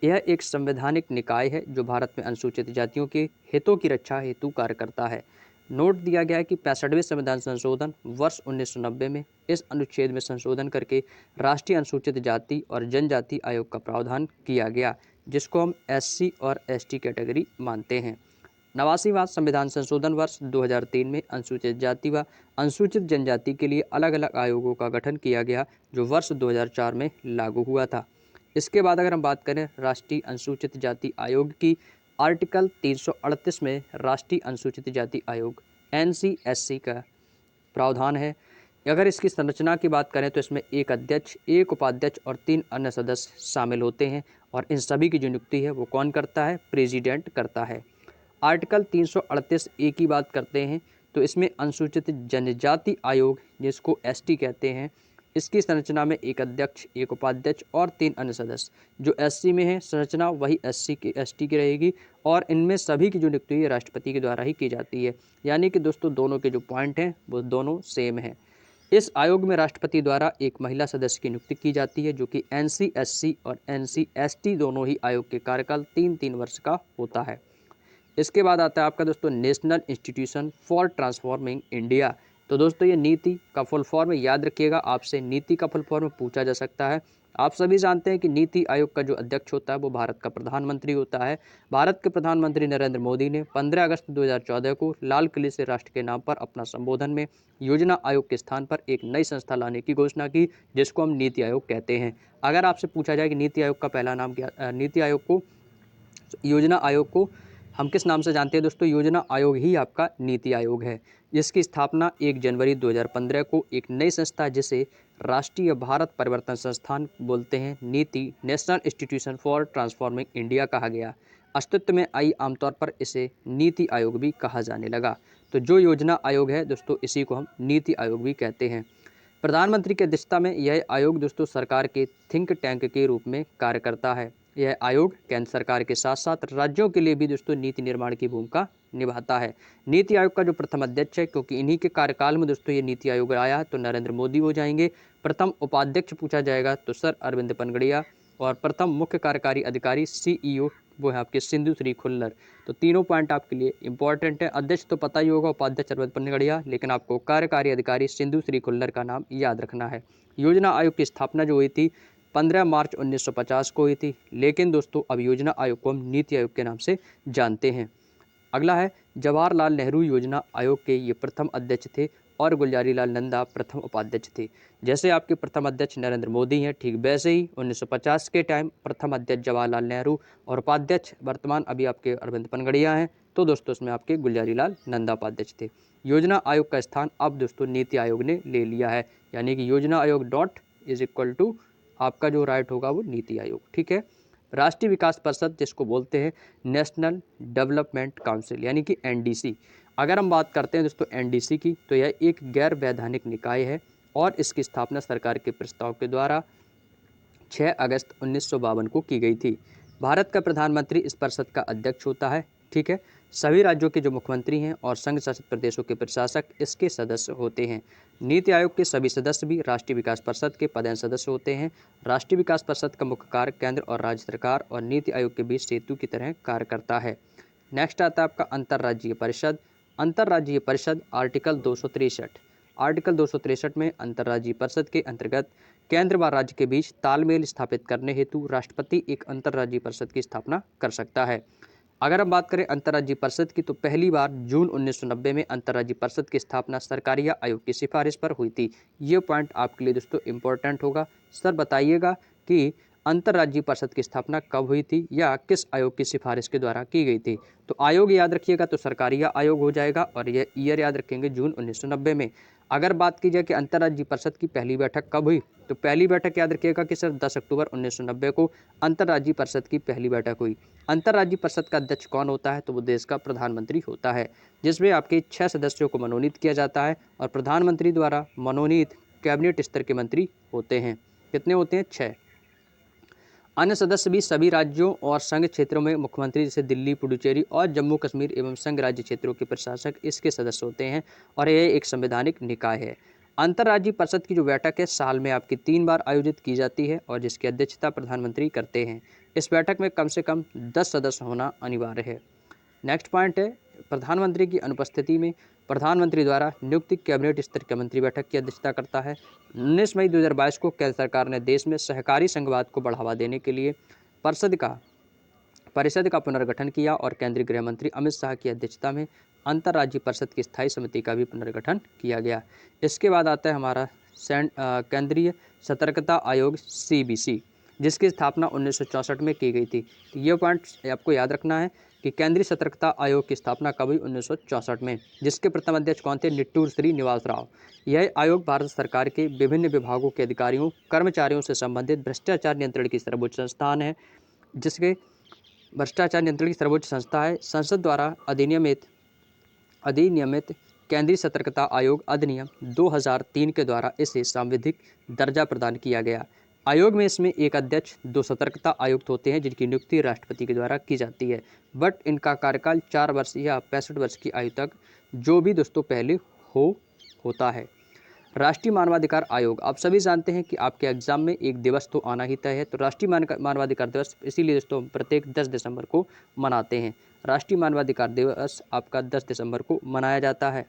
यह एक संवैधानिक निकाय है जो भारत में अनुसूचित जातियों के हितों की रक्षा हेतु कार्य करता है। नोट दिया गया है कि 65वें संविधान संशोधन वर्ष 1990 में इस अनुच्छेद में संशोधन करके राष्ट्रीय अनुसूचित जाति और जनजाति आयोग का प्रावधान किया गया जिसको हम एससी और एसटी कैटेगरी मानते हैं। 89वां संविधान संशोधन वर्ष 2003 में अनुसूचित जाति व अनुसूचित जनजाति के लिए अलग अलग आयोगों का गठन किया गया जो वर्ष 2004 में लागू हुआ था। इसके बाद अगर हम बात करें राष्ट्रीय अनुसूचित जाति आयोग की, आर्टिकल 338 में राष्ट्रीय अनुसूचित जाति आयोग एनसीएससी का प्रावधान है। अगर इसकी संरचना की बात करें तो इसमें एक अध्यक्ष, एक उपाध्यक्ष और 3 अन्य सदस्य शामिल होते हैं और इन सभी की जो नियुक्ति है वो कौन करता है? प्रेसिडेंट करता है। आर्टिकल 338 ए की बात करते हैं तो इसमें अनुसूचित जनजाति आयोग जिसको एसटी कहते हैं, इसकी संरचना में एक अध्यक्ष, एक उपाध्यक्ष और 3 अन्य सदस्य। जो एससी में है संरचना वही एसटी की रहेगी और इनमें सभी की जो नियुक्ति है राष्ट्रपति के द्वारा ही की जाती है। यानी कि दोस्तों दोनों के जो पॉइंट हैं वो दोनों सेम हैं। इस आयोग में राष्ट्रपति द्वारा एक महिला सदस्य की नियुक्ति की जाती है जो कि एनसीएससी और एनसीएसटी दोनों ही आयोग के कार्यकाल 3-3 वर्ष का होता है। इसके बाद आता है आपका दोस्तों national institution for transforming India. तो दोस्तों ये नीति का फुल फॉर्म याद रखिएगा, आपसे नीति का फुल फॉर्म पूछा जा सकता है। आप सभी जानते हैं कि नीति आयोग का जो अध्यक्ष होता है वो भारत का प्रधानमंत्री होता है। भारत के प्रधानमंत्री नरेंद्र मोदी ने 15 अगस्त 2014 को लाल किले से राष्ट्र के नाम पर अपना संबोधन में योजना आयोग के स्थान पर एक नई संस्था लाने की घोषणा की जिसको हम नीति आयोग कहते हैं। अगर आपसे पूछा जाए कि नीति आयोग का पहला नाम क्या, नीति आयोग को, योजना आयोग को हम किस नाम से जानते हैं दोस्तों? योजना आयोग ही आपका नीति आयोग है जिसकी स्थापना 1 जनवरी 2015 को एक नई संस्था जिसे राष्ट्रीय भारत परिवर्तन संस्थान बोलते हैं, नीति national institution for transforming India कहा गया। अस्तित्व में आई, आमतौर पर इसे नीति आयोग भी कहा जाने लगा। तो जो योजना आयोग है दोस्तों इसी को हम नीति आयोग भी कहते हैं। प्रधानमंत्री की अध्यक्षता में यह आयोग दोस्तों सरकार के थिंक टैंक के रूप में कार्य करता है। यह आयोग केंद्र सरकार के साथ साथ राज्यों के लिए भी दोस्तों नीति निर्माण की भूमिका निभाता है। नीति आयोग का जो प्रथम अध्यक्ष है, क्योंकि इन्हीं के कार्यकाल में दोस्तों ये नीति आयोग आया है, तो नरेंद्र मोदी हो जाएंगे। प्रथम उपाध्यक्ष पूछा जाएगा तो सर अरविंद पनगड़िया, और प्रथम मुख्य कार्यकारी अधिकारी CEO वो है आपके सिंधु श्री खुल्लर। तो तीनों पॉइंट आपके लिए इंपॉर्टेंट है। अध्यक्ष तो पता ही होगा, उपाध्यक्ष अरविंद पनगड़िया, लेकिन आपको कार्यकारी अधिकारी सिंधु श्री खुल्लर का नाम याद रखना है। योजना आयोग की स्थापना जो हुई थी 15 मार्च 1950 को हुई थी, लेकिन दोस्तों अब योजना आयोग को हम नीति आयोग के नाम से जानते हैं। अगला है जवाहरलाल नेहरू योजना आयोग के ये प्रथम अध्यक्ष थे और गुलजारीलाल नंदा प्रथम उपाध्यक्ष थे। जैसे आपके प्रथम अध्यक्ष नरेंद्र मोदी हैं, ठीक वैसे ही 1950 के टाइम प्रथम अध्यक्ष जवाहरलाल नेहरू और उपाध्यक्ष वर्तमान अभी आपके अरविंद पनगड़िया हैं। तो दोस्तों इसमें आपके गुलजारीलाल नंदा उपाध्यक्ष थे। योजना आयोग का स्थान अब दोस्तों नीति आयोग ने ले लिया है, यानी कि योजना आयोग डॉट इज इक्वल टू आपका जो राइट होगा वो नीति आयोग। ठीक है। राष्ट्रीय विकास परिषद जिसको बोलते हैं नेशनल डेवलपमेंट काउंसिल यानी कि NDC। अगर हम बात करते हैं दोस्तों NDC की, तो यह एक गैर वैधानिक निकाय है और इसकी स्थापना सरकार के प्रस्ताव के द्वारा 6 अगस्त 1952 को की गई थी। भारत का प्रधानमंत्री इस परिषद का अध्यक्ष होता है। ठीक है। सभी राज्यों के जो मुख्यमंत्री हैं और संघ शासित प्रदेशों के प्रशासक इसके सदस्य होते हैं। नीति आयोग के सभी सदस्य भी राष्ट्रीय विकास परिषद के पदेन सदस्य होते हैं। राष्ट्रीय विकास परिषद का मुख्य कार्य केंद्र और राज्य सरकार और नीति आयोग के बीच सेतु की तरह कार्य करता है। नेक्स्ट आता है आपका अंतर्राज्यीय परिषद। अंतर्राज्यीय परिषद आर्टिकल 263। आर्टिकल 263 में अंतर्राज्यीय परिषद के अंतर्गत केंद्र व राज्य के बीच तालमेल स्थापित करने हेतु राष्ट्रपति एक अंतर्राज्यीय परिषद की स्थापना कर सकता है। अगर हम बात करें अंतर्राज्यीय परिषद की, तो पहली बार जून 1990 में अंतर्राज्यीय परिषद की स्थापना सरकारिया आयोग की सिफारिश पर हुई थी। ये पॉइंट आपके लिए दोस्तों इंपॉर्टेंट होगा। सर बताइएगा कि अंतर्राज्यीय परिषद की स्थापना कब हुई थी या किस आयोग की सिफारिश के द्वारा की गई थी। तो आयोग याद रखिएगा तो सरकारिया आयोग हो जाएगा और यह ईयर याद रखेंगे जून 1990 में। अगर बात की जाए कि अंतर्राज्यीय परिषद की पहली बैठक कब हुई, तो पहली बैठक याद रखिएगा कि सर 10 अक्टूबर 1990 को अंतर्राज्यीय परिषद की पहली बैठक हुई। अंतर्राज्यीय परिषद का अध्यक्ष कौन होता है, तो वो देश का प्रधानमंत्री होता है, जिसमें आपके 6 सदस्यों को मनोनीत किया जाता है और प्रधानमंत्री द्वारा मनोनीत कैबिनेट स्तर के मंत्री होते हैं। कितने होते हैं? 6। अन्य सदस्य भी सभी राज्यों और संघ क्षेत्रों में मुख्यमंत्री जैसे दिल्ली, पुडुचेरी और जम्मू कश्मीर एवं संघ राज्य क्षेत्रों के प्रशासक इसके सदस्य होते हैं और यह एक संवैधानिक निकाय है। अंतर्राज्यीय परिषद की जो बैठक है साल में आपकी 3 बार आयोजित की जाती है और जिसकी अध्यक्षता प्रधानमंत्री करते हैं। इस बैठक में कम से कम 10 सदस्य होना अनिवार्य है। नेक्स्ट पॉइंट है प्रधानमंत्री की अनुपस्थिति में प्रधानमंत्री द्वारा नियुक्त कैबिनेट स्तर के मंत्री बैठक की अध्यक्षता करता है। 19 मई 2022 को केंद्र सरकार ने देश में सहकारी संघवाद को बढ़ावा देने के लिए परिषद का पुनर्गठन किया और केंद्रीय गृह मंत्री अमित शाह की अध्यक्षता में अंतर्राज्यीय परिषद की स्थायी समिति का भी पुनर्गठन किया गया। इसके बाद आता है हमारा केंद्रीय सतर्कता आयोग CBC, जिसकी स्थापना 1964 में की गई थी। तो ये पॉइंट आपको याद रखना है कि केंद्रीय सतर्कता आयोग की स्थापना कब हुई? 1964 में, जिसके प्रथम अध्यक्ष कौन थे? निट्टूर श्री निवास राव। यह आयोग भारत सरकार के विभिन्न विभागों के अधिकारियों कर्मचारियों से संबंधित भ्रष्टाचार नियंत्रण की सर्वोच्च संस्थान है, जिसके भ्रष्टाचार नियंत्रण की सर्वोच्च संस्था है। संसद द्वारा अधिनियमित केंद्रीय सतर्कता आयोग अधिनियम 2003 के द्वारा इसे सांविधिक दर्जा प्रदान किया गया। आयोग में इसमें एक अध्यक्ष, 2 सतर्कता आयुक्त होते हैं जिनकी नियुक्ति राष्ट्रपति के द्वारा की जाती है, बट इनका कार्यकाल 4 वर्ष या 65 वर्ष की आयु तक जो भी दोस्तों पहले होता है। राष्ट्रीय मानवाधिकार आयोग, आप सभी जानते हैं कि आपके एग्जाम में एक दिवस तो आना ही तय है, तो राष्ट्रीय मानवाधिकार दिवस इसीलिए दोस्तों प्रत्येक 10 दिसंबर को मनाते हैं। राष्ट्रीय मानवाधिकार दिवस आपका 10 दिसंबर को मनाया जाता है।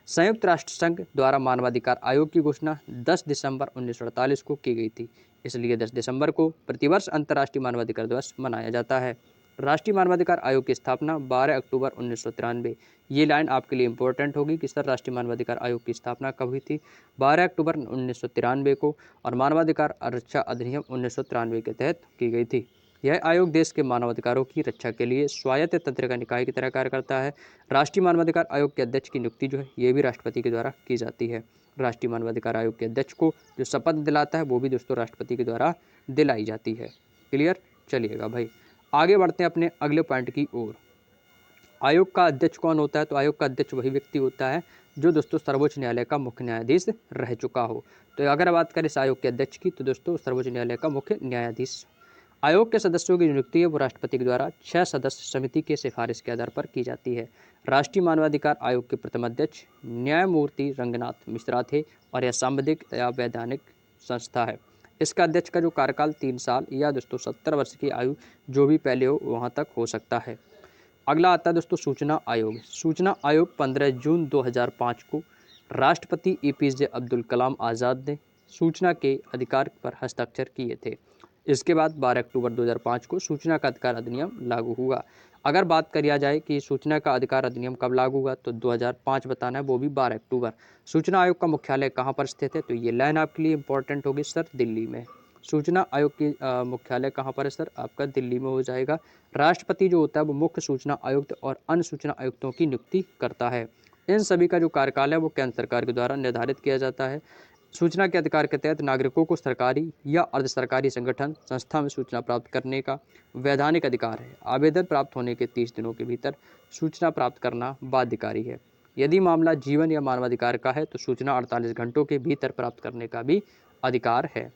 संयुक्त राष्ट्र संघ द्वारा मानवाधिकार आयोग की घोषणा 10 दिसंबर 1948 को की गई थी, इसलिए 10 दिसंबर को प्रतिवर्ष अंतर्राष्ट्रीय मानवाधिकार दिवस मनाया जाता है। राष्ट्रीय मानवाधिकार आयोग की स्थापना 12 अक्टूबर 1993। ये लाइन आपके लिए इंपॉर्टेंट होगी कि सर राष्ट्रीय मानवाधिकार आयोग की स्थापना कब हुई थी? 12 अक्टूबर 1993 को, और मानवाधिकार रक्षा अधिनियम 1993 के तहत की गई थी। यह आयोग देश के मानवाधिकारों की रक्षा के लिए स्वायत्त तंत्रिका निकाय की तरह कार्य करता है। राष्ट्रीय मानवाधिकार आयोग के अध्यक्ष की नियुक्ति जो है ये भी राष्ट्रपति के द्वारा की जाती है। राष्ट्रीय मानवाधिकार आयोग के अध्यक्ष को जो शपथ दिलाता है वो भी दोस्तों राष्ट्रपति के द्वारा दिलाई जाती है। क्लियर? चलिएगा भाई, आगे बढ़ते हैं अपने अगले पॉइंट की ओर। आयोग का अध्यक्ष कौन होता है? तो आयोग का अध्यक्ष वही व्यक्ति होता है जो दोस्तों सर्वोच्च न्यायालय का मुख्य न्यायाधीश रह चुका हो। तो अगर बात करें इस आयोग के अध्यक्ष की, तो दोस्तों सर्वोच्च न्यायालय का मुख्य न्यायाधीश आयोग के सदस्यों की नियुक्ति है वो राष्ट्रपति के द्वारा 6 सदस्य समिति के सिफारिश के आधार पर की जाती है। राष्ट्रीय मानवाधिकार आयोग के प्रथम अध्यक्ष न्यायमूर्ति रंगनाथ मिश्रा थे और यह सांविधिक या वैधानिक संस्था है। इसका अध्यक्ष का जो कार्यकाल 3 साल या दोस्तों 70 वर्ष की आयु जो भी पहले हो वहाँ तक हो सकता है। अगला आता है दोस्तों सूचना आयोग। सूचना आयोग 15 जून 2005 को राष्ट्रपति एपीजे अब्दुल कलाम आज़ाद ने सूचना के अधिकार पर हस्ताक्षर किए थे। इसके बाद 12 अक्टूबर 2005 को सूचना का अधिकार अधिनियम लागू हुआ। अगर बात करिया जाए कि सूचना का अधिकार अधिनियम कब लागू हुआ तो 2005 बताना है, वो भी 12 अक्टूबर। सूचना आयोग का मुख्यालय कहाँ पर स्थित है, तो ये लाइन आपके लिए इंपॉर्टेंट होगी सर, दिल्ली में। सूचना आयोग की मुख्यालय कहाँ पर है सर, आपका दिल्ली में हो जाएगा। राष्ट्रपति जो होता है वो मुख्य सूचना आयुक्त और अन्य सूचना आयुक्तों की नियुक्ति करता है। इन सभी का जो कार्यकाल है वो केंद्र सरकार के द्वारा निर्धारित किया जाता है। सूचना के अधिकार के तहत नागरिकों को सरकारी या अर्ध सरकारी संगठन संस्था में सूचना प्राप्त करने का वैधानिक अधिकार है। आवेदन प्राप्त होने के 30 दिनों के भीतर सूचना प्राप्त करना बाध्यकारी है। यदि मामला जीवन या मानवाधिकार का है तो सूचना 48 घंटों के भीतर प्राप्त करने का भी अधिकार है।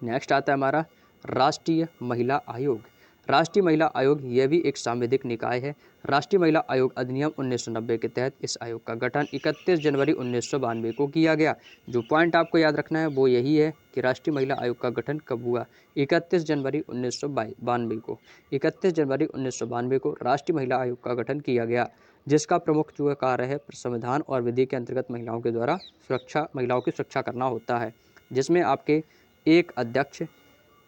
नेक्स्ट आता है हमारा राष्ट्रीय महिला आयोग। राष्ट्रीय महिला आयोग यह भी एक सांविधिक निकाय है। राष्ट्रीय महिला आयोग अधिनियम 1990 के तहत इस आयोग का गठन 31 जनवरी 1992 को किया गया। जो पॉइंट आपको याद रखना है वो यही है कि राष्ट्रीय महिला आयोग का गठन कब हुआ, 31 जनवरी 1992 को। 31 जनवरी 1992 को राष्ट्रीय महिला आयोग का गठन किया गया, जिसका प्रमुख जो कार्य है संविधान और विधि के अंतर्गत महिलाओं के द्वारा महिलाओं की सुरक्षा करना होता है, जिसमें आपके एक अध्यक्ष,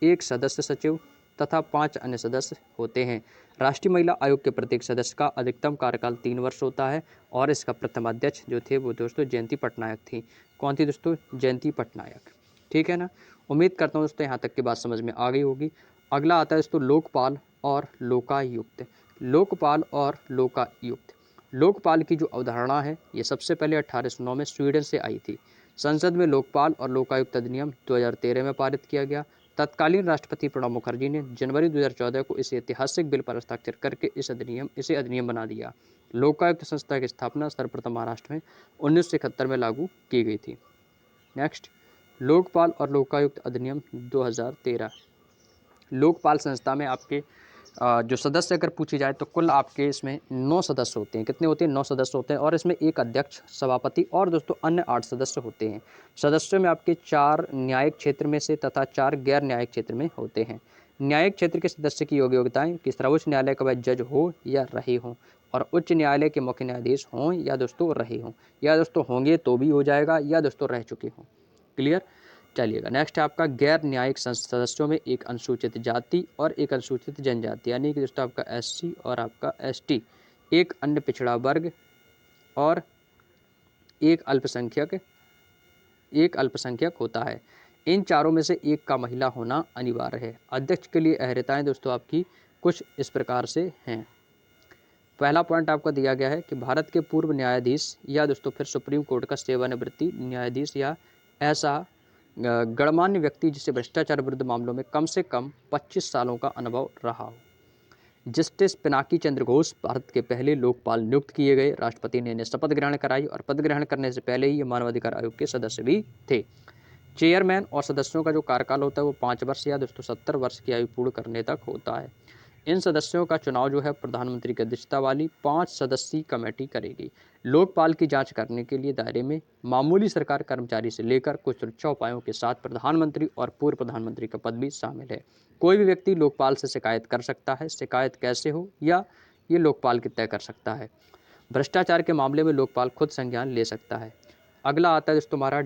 एक सदस्य सचिव तथा 5 अन्य सदस्य होते हैं। राष्ट्रीय महिला आयोग के प्रत्येक सदस्य का अधिकतम कार्यकाल 3 वर्ष होता है और इसका प्रथम अध्यक्ष जो थे वो दोस्तों जयंती पटनायक थी। कौन थी दोस्तों? जयंती पटनायक। ठीक है ना। उम्मीद करता हूँ दोस्तों यहाँ तक की बात समझ में आ गई होगी। अगला आता है दोस्तों लोकपाल और लोकायुक्त। लोकपाल और लोकायुक्त। लोकपाल की जो अवधारणा है ये सबसे पहले 1809 में स्वीडन से आई थी। संसद में लोकपाल और लोकायुक्त अधिनियम 2013 में पारित किया गया। तत्कालीन राष्ट्रपति प्रणब मुखर्जी ने जनवरी 2014 को इस ऐतिहासिक बिल पर हस्ताक्षर करके इसे अधिनियम बना दिया। लोकायुक्त संस्था की स्थापना सर्वप्रथम महाराष्ट्र में 1971 में लागू की गई थी। नेक्स्ट, लोकपाल और लोकायुक्त अधिनियम 2013। लोकपाल संस्था में आपके जो सदस्य अगर पूछी जाए तो कुल आपके इसमें 9 सदस्य होते हैं। कितने होते हैं? 9 सदस्य होते हैं और इसमें एक अध्यक्ष, सभापति और दोस्तों अन्य 8 सदस्य होते हैं। सदस्यों में आपके 4 न्यायिक क्षेत्र में से तथा 4 गैर न्यायिक क्षेत्र में होते हैं। न्यायिक क्षेत्र के सदस्य की योग्यताएं कि सर्वोच्च न्यायालय का वह जज हो या रहे हों और उच्च न्यायालय के मुख्य न्यायाधीश हों या दोस्तों रहे हों, या दोस्तों होंगे तो भी हो जाएगा या दोस्तों रह चुके हों। क्लियर? चलिएगा। नेक्स्ट है आपका गैर न्यायिक सदस्यों में एक अनुसूचित जाति और एक अनुसूचित जनजाति, यानी कि दोस्तों आपका एससी और आपका एसटी, एक अन्य पिछड़ा वर्ग और एक अल्पसंख्यक होता है। इन चारों में से एक का महिला होना अनिवार्य है। अध्यक्ष के लिए अहर्यताएं दोस्तों आपकी कुछ इस प्रकार से हैं। पहला पॉइंट आपको दिया गया है कि भारत के पूर्व न्यायाधीश या दोस्तों फिर सुप्रीम कोर्ट का सेवानिवृत्ति न्यायाधीश या ऐसा गणमान्य व्यक्ति जिसे भ्रष्टाचार विरुद्ध मामलों में कम से कम 25 सालों का अनुभव रहा हो। जस्टिस पिनाकी चंद्र घोष भारत के पहले लोकपाल नियुक्त किए गए। राष्ट्रपति ने इन्हें शपथ ग्रहण कराई और पद ग्रहण करने से पहले ही ये मानवाधिकार आयोग के सदस्य भी थे। चेयरमैन और सदस्यों का जो कार्यकाल होता है वो 5 वर्ष या दोस्तों 70 वर्ष की आयु पूर्ण करने तक होता है। इन सदस्यों का चुनाव जो है प्रधानमंत्री की अध्यक्षता वाली 5 सदस्यीय कमेटी करेगी। लोकपाल की जांच करने के लिए दायरे में मामूली सरकार कर्मचारी से लेकर कुछ सुरक्षा उपायों के साथ प्रधानमंत्री और पूर्व प्रधानमंत्री का पद भी शामिल है। कोई भी व्यक्ति लोकपाल से शिकायत कर सकता है। शिकायत कैसे हो या ये लोकपाल की तय कर सकता है। भ्रष्टाचार के मामले में लोकपाल खुद संज्ञान ले सकता है। अगला आता है दोस्तों हमारा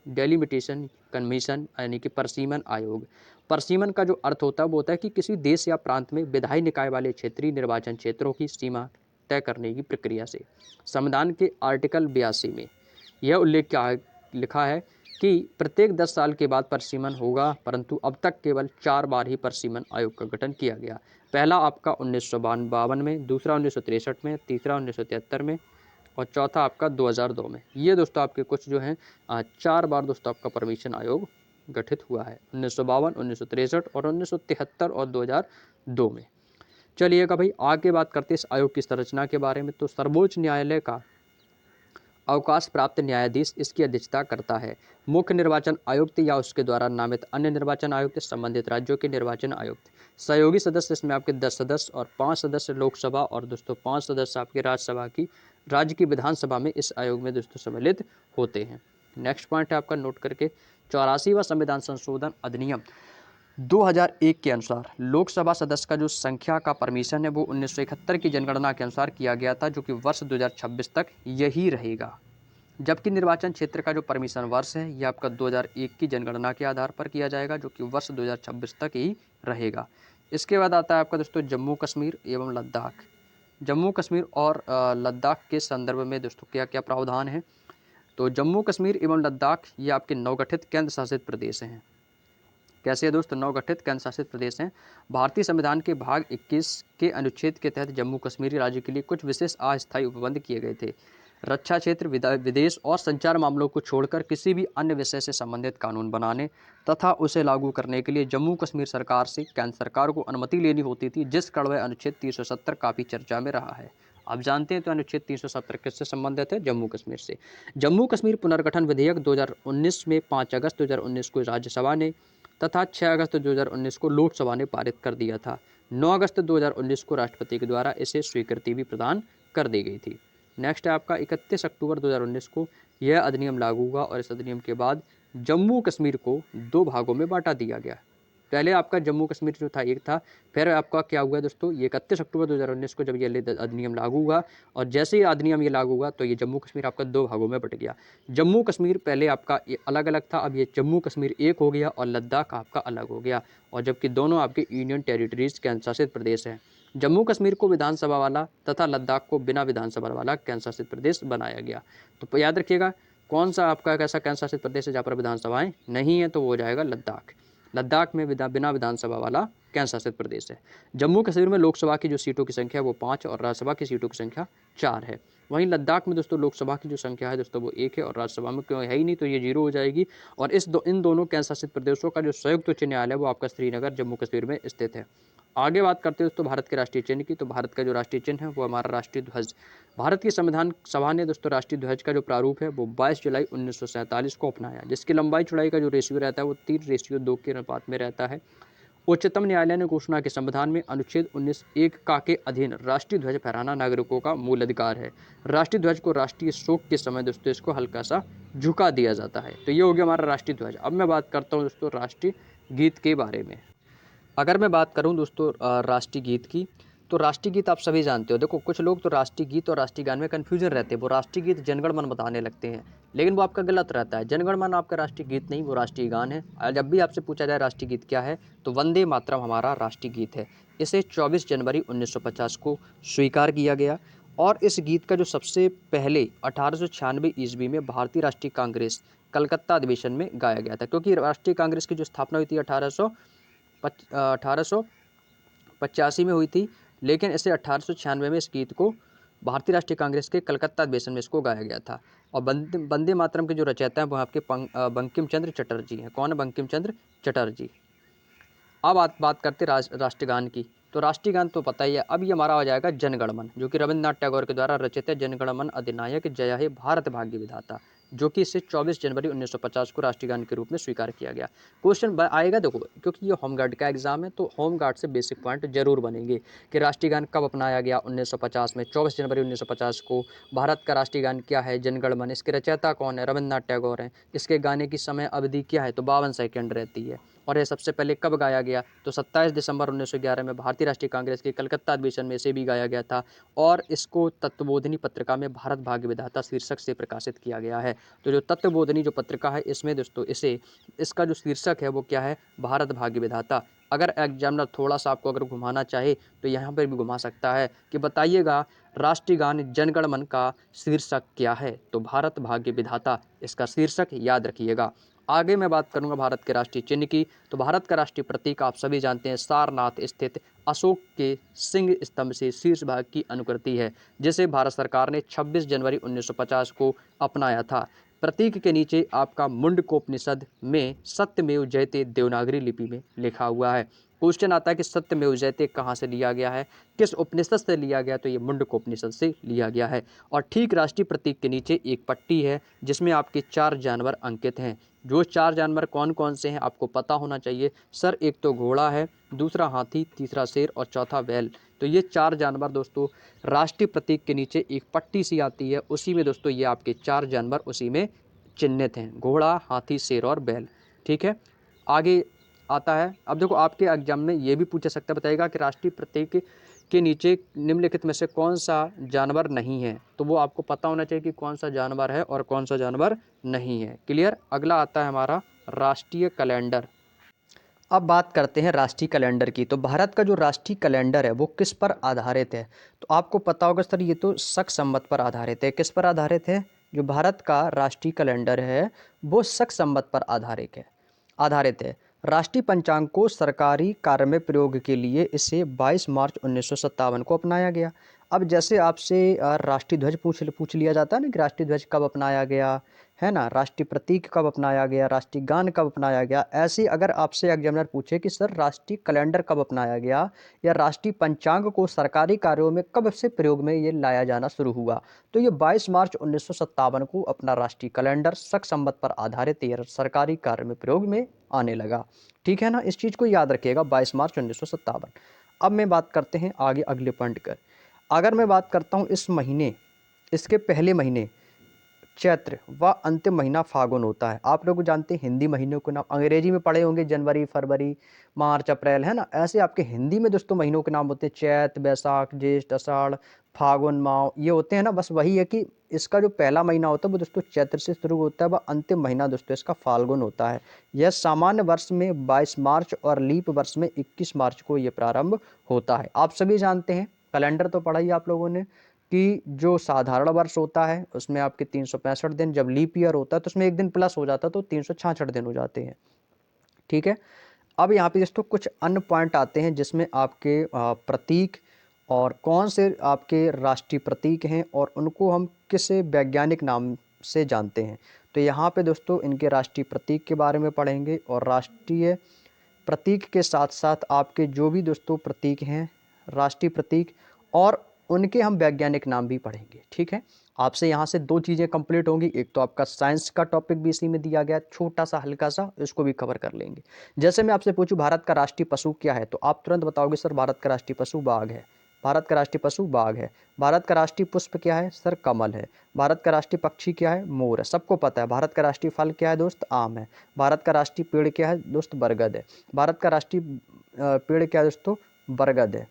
डेलिमिटेशन कमीशन, यानी कि परसीमन आयोग। परसीमन का जो अर्थ होता है वो होता है कि किसी देश या प्रांत में विधायी निकाय वाले क्षेत्रीय निर्वाचन क्षेत्रों की सीमा तय करने की प्रक्रिया से। संविधान के आर्टिकल 82 में यह उल्लेख क्या लिखा है कि प्रत्येक 10 साल के बाद परसीमन होगा, परंतु अब तक केवल 4 बार ही परसीमन आयोग का गठन किया गया। पहला आपका 1952 में, दूसरा 1963 में, तीसरा 1973 में और चौथा आपका 2002 में। ये दोस्तों आपके कुछ जो हैं 4 बार दोस्तों आपका परमिशन आयोग गठित हुआ है, 1952, 1963 और 1973 और 2002 में। चलिएगा भाई आगे बात करते हैं इस आयोग की संरचना के बारे में। तो सर्वोच्च न्यायालय का अवकाश प्राप्त न्यायाधीश इसकी अध्यक्षता करता है। मुख्य निर्वाचन आयुक्त या उसके द्वारा नामित अन्य निर्वाचन आयुक्त, संबंधित राज्यों के निर्वाचन आयुक्त। सहयोगी सदस्य इसमें आपके 10 सदस्य और 5 सदस्य लोकसभा और दोस्तों 5 सदस्य आपके राज्यसभा की, राज्य की विधानसभा में इस आयोग में दोस्तों सम्मिलित होते हैं। नेक्स्ट पॉइंट है आपका नोट करके, 84वां संविधान संशोधन अधिनियम 2001 के अनुसार लोकसभा सदस्य का जो संख्या का परमिशन है वो 1971 की जनगणना के अनुसार किया गया था, जो कि वर्ष 2026 तक यही रहेगा। जबकि निर्वाचन क्षेत्र का जो परमिशन वर्ष है यह आपका 2001 की जनगणना के आधार पर किया जाएगा, जो कि वर्ष 2026 तक ही रहेगा। इसके बाद आता है आपका दोस्तों जम्मू कश्मीर एवं लद्दाख। जम्मू कश्मीर और लद्दाख के संदर्भ में दोस्तों क्या क्या प्रावधान है, तो जम्मू कश्मीर एवं लद्दाख ये आपके नवगठित केंद्र शासित प्रदेश हैं। कैसे है दोस्तों, नवगठित केंद्र शासित प्रदेश हैं। भारतीय संविधान के भाग 21 के अनुच्छेद के तहत जम्मू कश्मीर राज्य के लिए कुछ विशेष अस्थायी उपबंध किए गए थे। रक्षा क्षेत्र, विदेश और संचार मामलों को छोड़कर किसी भी अन्य विषय से संबंधित कानून बनाने तथा उसे लागू करने के लिए जम्मू कश्मीर सरकार से केंद्र सरकार को अनुमति लेनी होती थी, जिस कारण वह अनुच्छेद 370 काफी चर्चा में रहा है। आप जानते हैं तो अनुच्छेद 370 किससे संबंधित है, जम्मू कश्मीर से। जम्मू कश्मीर पुनर्गठन विधेयक 2019 में 5 अगस्त 2019 को राज्यसभा ने तथा 6 अगस्त 2019 को लोकसभा ने पारित कर दिया था। 9 अगस्त 2019 को राष्ट्रपति के द्वारा इसे स्वीकृति भी प्रदान कर दी गई थी। नेक्स्ट है आपका 31 अक्टूबर 2019 को यह अधिनियम लागू हुआ और इस अधिनियम के बाद जम्मू कश्मीर को 2 भागों में बांटा दिया गया। पहले आपका जम्मू कश्मीर जो था एक था, फिर आपका क्या हुआ दोस्तों, ये 31 अक्टूबर 2019 को जब ये अधिनियम लागू हुआ और जैसे ही अधिनियम ये लागू हुआ तो ये जम्मू कश्मीर आपका 2 भागों में बट गया। जम्मू कश्मीर पहले आपका अलग अलग था, अब ये जम्मू कश्मीर एक हो गया और लद्दाख आपका अलग हो गया, और जबकि दोनों आपके यूनियन टेरिटरीज केंद्र शासित प्रदेश हैं। जम्मू कश्मीर को विधानसभा वाला तथा लद्दाख को बिना विधानसभा वाला केंद्र शासित प्रदेश बनाया गया। तो याद रखिएगा कौन सा आपका एक ऐसा केंद्र शासित प्रदेश है जहाँ पर विधानसभाएं नहीं है, तो वो हो जाएगा लद्दाख। लद्दाख में बिना विधानसभा वाला केंद्र शासित प्रदेश है। जम्मू कश्मीर में लोकसभा की जो सीटों की संख्या है वो 5 और राज्यसभा की सीटों की संख्या 4 है। वहीं लद्दाख में दोस्तों लोकसभा की जो संख्या है दोस्तों वो 1 है और राज्यसभा में क्यों है ही नहीं, तो ये 0 हो जाएगी। और इन दोनों केंद्र शासित प्रदेशों का जो संयुक्त उच्च न्यायालय वो आपका श्रीनगर जम्मू कश्मीर में स्थित है। आगे बात करते हैं दोस्तों भारत के राष्ट्रीय चिन्ह की, तो भारत का जो राष्ट्रीय चिन्ह है वो हमारा राष्ट्रीय ध्वज। भारत की संविधान सभा ने दोस्तों राष्ट्रीय ध्वज का जो प्रारूप है वो 22 जुलाई 1947 को अपनाया, जिसकी लंबाई चौड़ाई का जो रेशियो रहता है वो 3:2 के अनुपात में रहता है। उच्चतम न्यायालय ने घोषणा के संविधान में अनुच्छेद 19(1) का के अधीन राष्ट्रीय ध्वज फहराना नागरिकों का मूल अधिकार है। राष्ट्रीय ध्वज को राष्ट्रीय शोक के समय दोस्तों इसको हल्का सा झुका दिया जाता है। तो ये हो गया हमारा राष्ट्रीय ध्वज। अब मैं बात करता हूँ दोस्तों राष्ट्रीय गीत के बारे में। अगर मैं बात करूं दोस्तों राष्ट्रीय गीत की, तो राष्ट्रीय गीत आप सभी जानते हो। देखो कुछ लोग तो राष्ट्रीय गीत और राष्ट्रीय गान में कन्फ्यूजन रहते हैं, वो राष्ट्रीय गीत जनगण मन बताने लगते हैं, लेकिन वो आपका गलत रहता है। जनगण मन आपका राष्ट्रीय गीत नहीं, वो राष्ट्रीय गान है। जब भी आपसे पूछा जाए राष्ट्रीय गीत क्या है, तो वंदे मातरम हमारा राष्ट्रीय गीत है। इसे 24 जनवरी 1950 को स्वीकार किया गया और इस गीत का जो सबसे पहले 1896 ईस्वी में भारतीय राष्ट्रीय कांग्रेस कलकत्ता अधिवेशन में गाया गया था, क्योंकि राष्ट्रीय कांग्रेस की जो स्थापना हुई थी 1885 में हुई थी, लेकिन इसे 1896 में इस गीत को भारतीय राष्ट्रीय कांग्रेस के कलकत्ता अधिवेशन में इसको गाया गया था। और वंदे मातरम के जो रचयिता हैं वो आपके बंकिम चंद्र चटर्जी हैं। कौन है? बंकिम चंद्र चटर्जी। अब बात करते राष्ट्रीय गान की, तो राष्ट्रीय गान तो पता ही है। अब ये हमारा हो जाएगा जनगण मन, जो कि रविन्द्रनाथ टैगोर के द्वारा रचित है। जनगण मन अधिनायक जय हे भारत भाग्य विधाता, जो कि इसे 24 जनवरी 1950 को राष्ट्रीय गान के रूप में स्वीकार किया गया। क्वेश्चन आएगा देखो, क्योंकि ये होमगार्ड का एग्जाम है तो होमगार्ड से बेसिक पॉइंट जरूर बनेंगे कि राष्ट्रीय गान कब अपनाया गया 1950 में। 24 जनवरी 1950 को भारत का राष्ट्रीय गान क्या है? जनगण मन। इसके रचयिता कौन है? रविन्द्रनाथ टैगोर हैं। इसके गाने की समय अवधि क्या है? तो 52 सेकेंड रहती है। और ये सबसे पहले कब गाया गया? तो 27 दिसंबर 1911 में भारतीय राष्ट्रीय कांग्रेस के कलकत्ता अधिवेशन में इसे भी गाया गया था और इसको तत्वबोधिनी पत्रिका में भारत भाग्य विधाता शीर्षक से प्रकाशित किया गया है। तो जो तत्वबोधिनी जो पत्रिका है इसमें दोस्तों इसका जो शीर्षक है वो क्या है? भारत भाग्य विधाता। अगर एग्जामिनर थोड़ा सा आपको अगर घुमाना चाहे तो यहाँ पर भी घुमा सकता है कि बताइएगा राष्ट्रीय गान जनगण मन का शीर्षक क्या है? तो भारत भाग्य विधाता इसका शीर्षक याद रखिएगा। आगे मैं बात करूंगा भारत के राष्ट्रीय चिन्ह की, तो भारत का राष्ट्रीय प्रतीक आप सभी जानते हैं सारनाथ स्थित अशोक के सिंह स्तंभ से शीर्ष भाग की अनुकृति है, जिसे भारत सरकार ने 26 जनवरी 1950 को अपनाया था। प्रतीक के नीचे आपका मुंडकोपनिषद में सत्यमेव जयते देवनागरी लिपि में लिखा हुआ है। क्वेश्चन आता है कि सत्यमेव जयते कहाँ से लिया गया है, किस उपनिषद से लिया गया, तो ये मुंडकोपनिषद से लिया गया है। और ठीक राष्ट्रीय प्रतीक के नीचे एक पट्टी है जिसमें आपके 4 जानवर अंकित हैं। जो 4 जानवर कौन कौन से हैं आपको पता होना चाहिए सर। एक तो घोड़ा है, दूसरा हाथी, तीसरा शेर और चौथा बैल। तो ये 4 जानवर दोस्तों राष्ट्रीय प्रतीक के नीचे एक पट्टी सी आती है, उसी में दोस्तों ये आपके 4 जानवर उसी में चिन्हित हैं, घोड़ा, हाथी, शेर और बैल। ठीक है, आगे आता है। अब देखो आपके एग्जाम में ये भी पूछा सकता है, बताइएगा कि राष्ट्रीय प्रतीक के नीचे निम्नलिखित में से कौन सा जानवर नहीं है, तो वो आपको पता होना चाहिए कि कौन सा जानवर है और कौन सा जानवर नहीं है। क्लियर। अगला आता है हमारा राष्ट्रीय कैलेंडर। अब बात करते हैं राष्ट्रीय कैलेंडर की। तो भारत का जो राष्ट्रीय कैलेंडर है वो किस पर आधारित है, तो आपको पता होगा सर ये तो शक संवत पर आधारित है। किस पर आधारित है? जो भारत का राष्ट्रीय कैलेंडर है वो शक संवत पर आधारित है। राष्ट्रीय पंचांग को सरकारी कार्य में प्रयोग के लिए इसे 22 मार्च 1957 को अपनाया गया। अब जैसे आपसे राष्ट्रीय ध्वज पूछ लिया जाता है ना कि राष्ट्रीय ध्वज कब अपनाया गया है ना, राष्ट्रीय प्रतीक कब अपनाया गया, राष्ट्रीय गान कब अपनाया गया, ऐसे अगर आपसे एग्जामिनर पूछे कि सर राष्ट्रीय कैलेंडर कब अपनाया गया या राष्ट्रीय पंचांग को सरकारी कार्यों में कब से प्रयोग में ये लाया जाना शुरू हुआ, तो ये 22 मार्च 1957 को अपना राष्ट्रीय कैलेंडर शक संवत पर आधारित ये सरकारी कार्य में प्रयोग में आने लगा। ठीक है ना, इस चीज़ को याद रखिएगा, 22 मार्च 1957। अब मैं बात करते हैं आगे अगले पॉइंट कर। अगर मैं बात करता हूँ इस महीने, इसके पहले महीने चैत्र व अंतिम महीना फागुन होता है। आप लोग जानते हैं हिंदी महीनों के नाम, अंग्रेजी में पढ़े होंगे जनवरी, फरवरी, मार्च, अप्रैल, है ना। ऐसे आपके हिंदी में दोस्तों महीनों के नाम होते हैं चैत, बैसाख, ज्येष्ठ, आषाढ़, फागुन, माह, ये होते हैं ना। बस वही है कि इसका जो पहला महीना होता है वो दोस्तों चैत्र से शुरू होता है, वह अंतिम महीना दोस्तों इसका फाल्गुन होता है। यह सामान्य वर्ष में 22 मार्च और लीप वर्ष में 21 मार्च को ये प्रारंभ होता है। आप सभी जानते हैं, कैलेंडर तो पढ़ा ही आप लोगों ने, कि जो साधारण वर्ष होता है उसमें आपके 365 दिन, जब लीप ईयर होता है तो उसमें एक दिन प्लस हो जाता है तो 366 दिन हो जाते हैं। ठीक है। अब यहाँ पे दोस्तों कुछ अन्य पॉइंट आते हैं जिसमें आपके प्रतीक और कौन से आपके राष्ट्रीय प्रतीक हैं और उनको हम किस वैज्ञानिक नाम से जानते हैं। तो यहाँ पे दोस्तों इनके राष्ट्रीय प्रतीक के बारे में पढ़ेंगे और राष्ट्रीय प्रतीक के साथ साथ आपके जो भी दोस्तों प्रतीक हैं राष्ट्रीय प्रतीक और उनके हम वैज्ञानिक नाम भी पढ़ेंगे। ठीक है, आपसे यहाँ से 2 चीज़ें कंप्लीट होंगी। एक तो आपका साइंस का टॉपिक भी इसी में दिया गया, छोटा सा हल्का सा, इसको भी कवर कर लेंगे। जैसे मैं आपसे पूछूं भारत का राष्ट्रीय पशु क्या है, तो आप तुरंत बताओगे सर भारत का राष्ट्रीय पशु बाघ है। भारत का राष्ट्रीय पशु बाघ है। भारत का राष्ट्रीय पुष्प क्या है सर? कमल है। भारत का राष्ट्रीय पक्षी क्या है? मोर है, सबको पता है। भारत का राष्ट्रीय फल क्या है दोस्त? आम है। भारत का राष्ट्रीय पेड़ क्या है दोस्त? बरगद है। भारत का राष्ट्रीय पेड़ क्या है दोस्तों? बरगद है।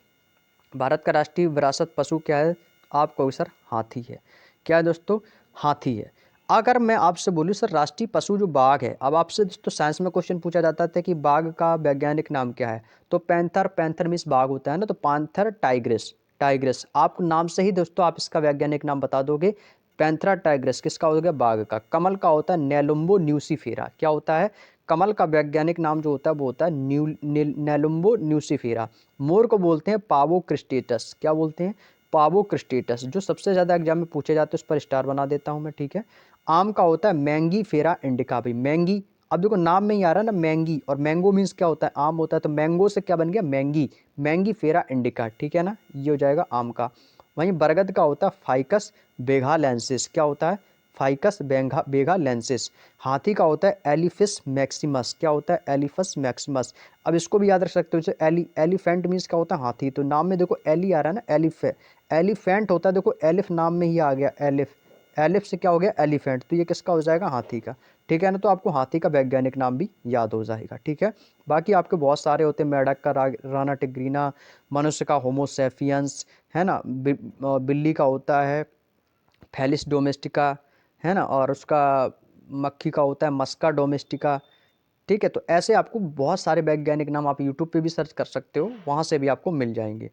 भारत का राष्ट्रीय विरासत पशु क्या है? आप कहोगे सर हाथी है। क्या है दोस्तों? हाथी है। अगर मैं आपसे बोलूँ सर राष्ट्रीय पशु जो बाघ है, अब आपसे दोस्तों साइंस में क्वेश्चन पूछा जाता था कि बाघ का वैज्ञानिक नाम क्या है, तो पैंथर, पैंथर मीन्स बाघ होता है ना, तो पैंथर टाइग्रिस, टाइग्रिस आप नाम से ही दोस्तों आप इसका वैज्ञानिक नाम बता दोगे। पैंथरा टाइग्रिस किसका हो गया? बाघ का। कमल का होता है नेलुम्बो न्यूसीफेरा। क्या होता है? कमल का वैज्ञानिक नाम जो होता है वो होता है नेलुम्बो न्यूसीफेरा। मोर को बोलते हैं पावो क्रिस्टेटस। क्या बोलते हैं? पावो क्रिस्टेटस। जो सबसे ज़्यादा एग्जाम में पूछे जाते हैं उस पर स्टार बना देता हूँ मैं। ठीक है। आम का होता है मैंगी फेरा इंडिका। भाई मैंगी, अब देखो नाम में ही आ रहा है ना मैंगी, और मैंगो मीन्स क्या होता है? आम होता है, तो मैंगो से क्या बन गया? मैंगी, मैंगी फेरा इंडिका। ठीक है ना, ये हो जाएगा आम का। वहीं बरगद का होता है फाइकस बेगालेंसिस। क्या होता है? फाइकस बेगालेंसिस। हाथी का होता है एलिफिस मैक्सिमस। क्या होता है? Elephas maximus. अब इसको भी याद रख सकते हो, जैसे एलिफेंट मीन्स क्या होता है? हाथी, तो नाम में देखो एली आ रहा है ना, एलिफ है। एलिफेंट होता है, देखो एलिफ नाम में ही आ गया, एलिफ, एलिफ से क्या हो गया? एलिफेंट, तो ये किसका हो जाएगा? हाथी का। ठीक है ना, तो आपको हाथी का वैज्ञानिक नाम भी याद हो जाएगा। ठीक है, बाकी आपके बहुत सारे होते हैं, मेढक का राना टिग्रीना, मनुष्य का होमोसेफियंस, है ना, बिल्ली का होता है फेलिस डोमेस्टिका, है ना, और उसका मक्खी का होता है मस्का डोमेस्टिका। ठीक है, तो ऐसे आपको बहुत सारे वैज्ञानिक नाम आप यूट्यूब पे भी सर्च कर सकते हो, वहाँ से भी आपको मिल जाएंगे।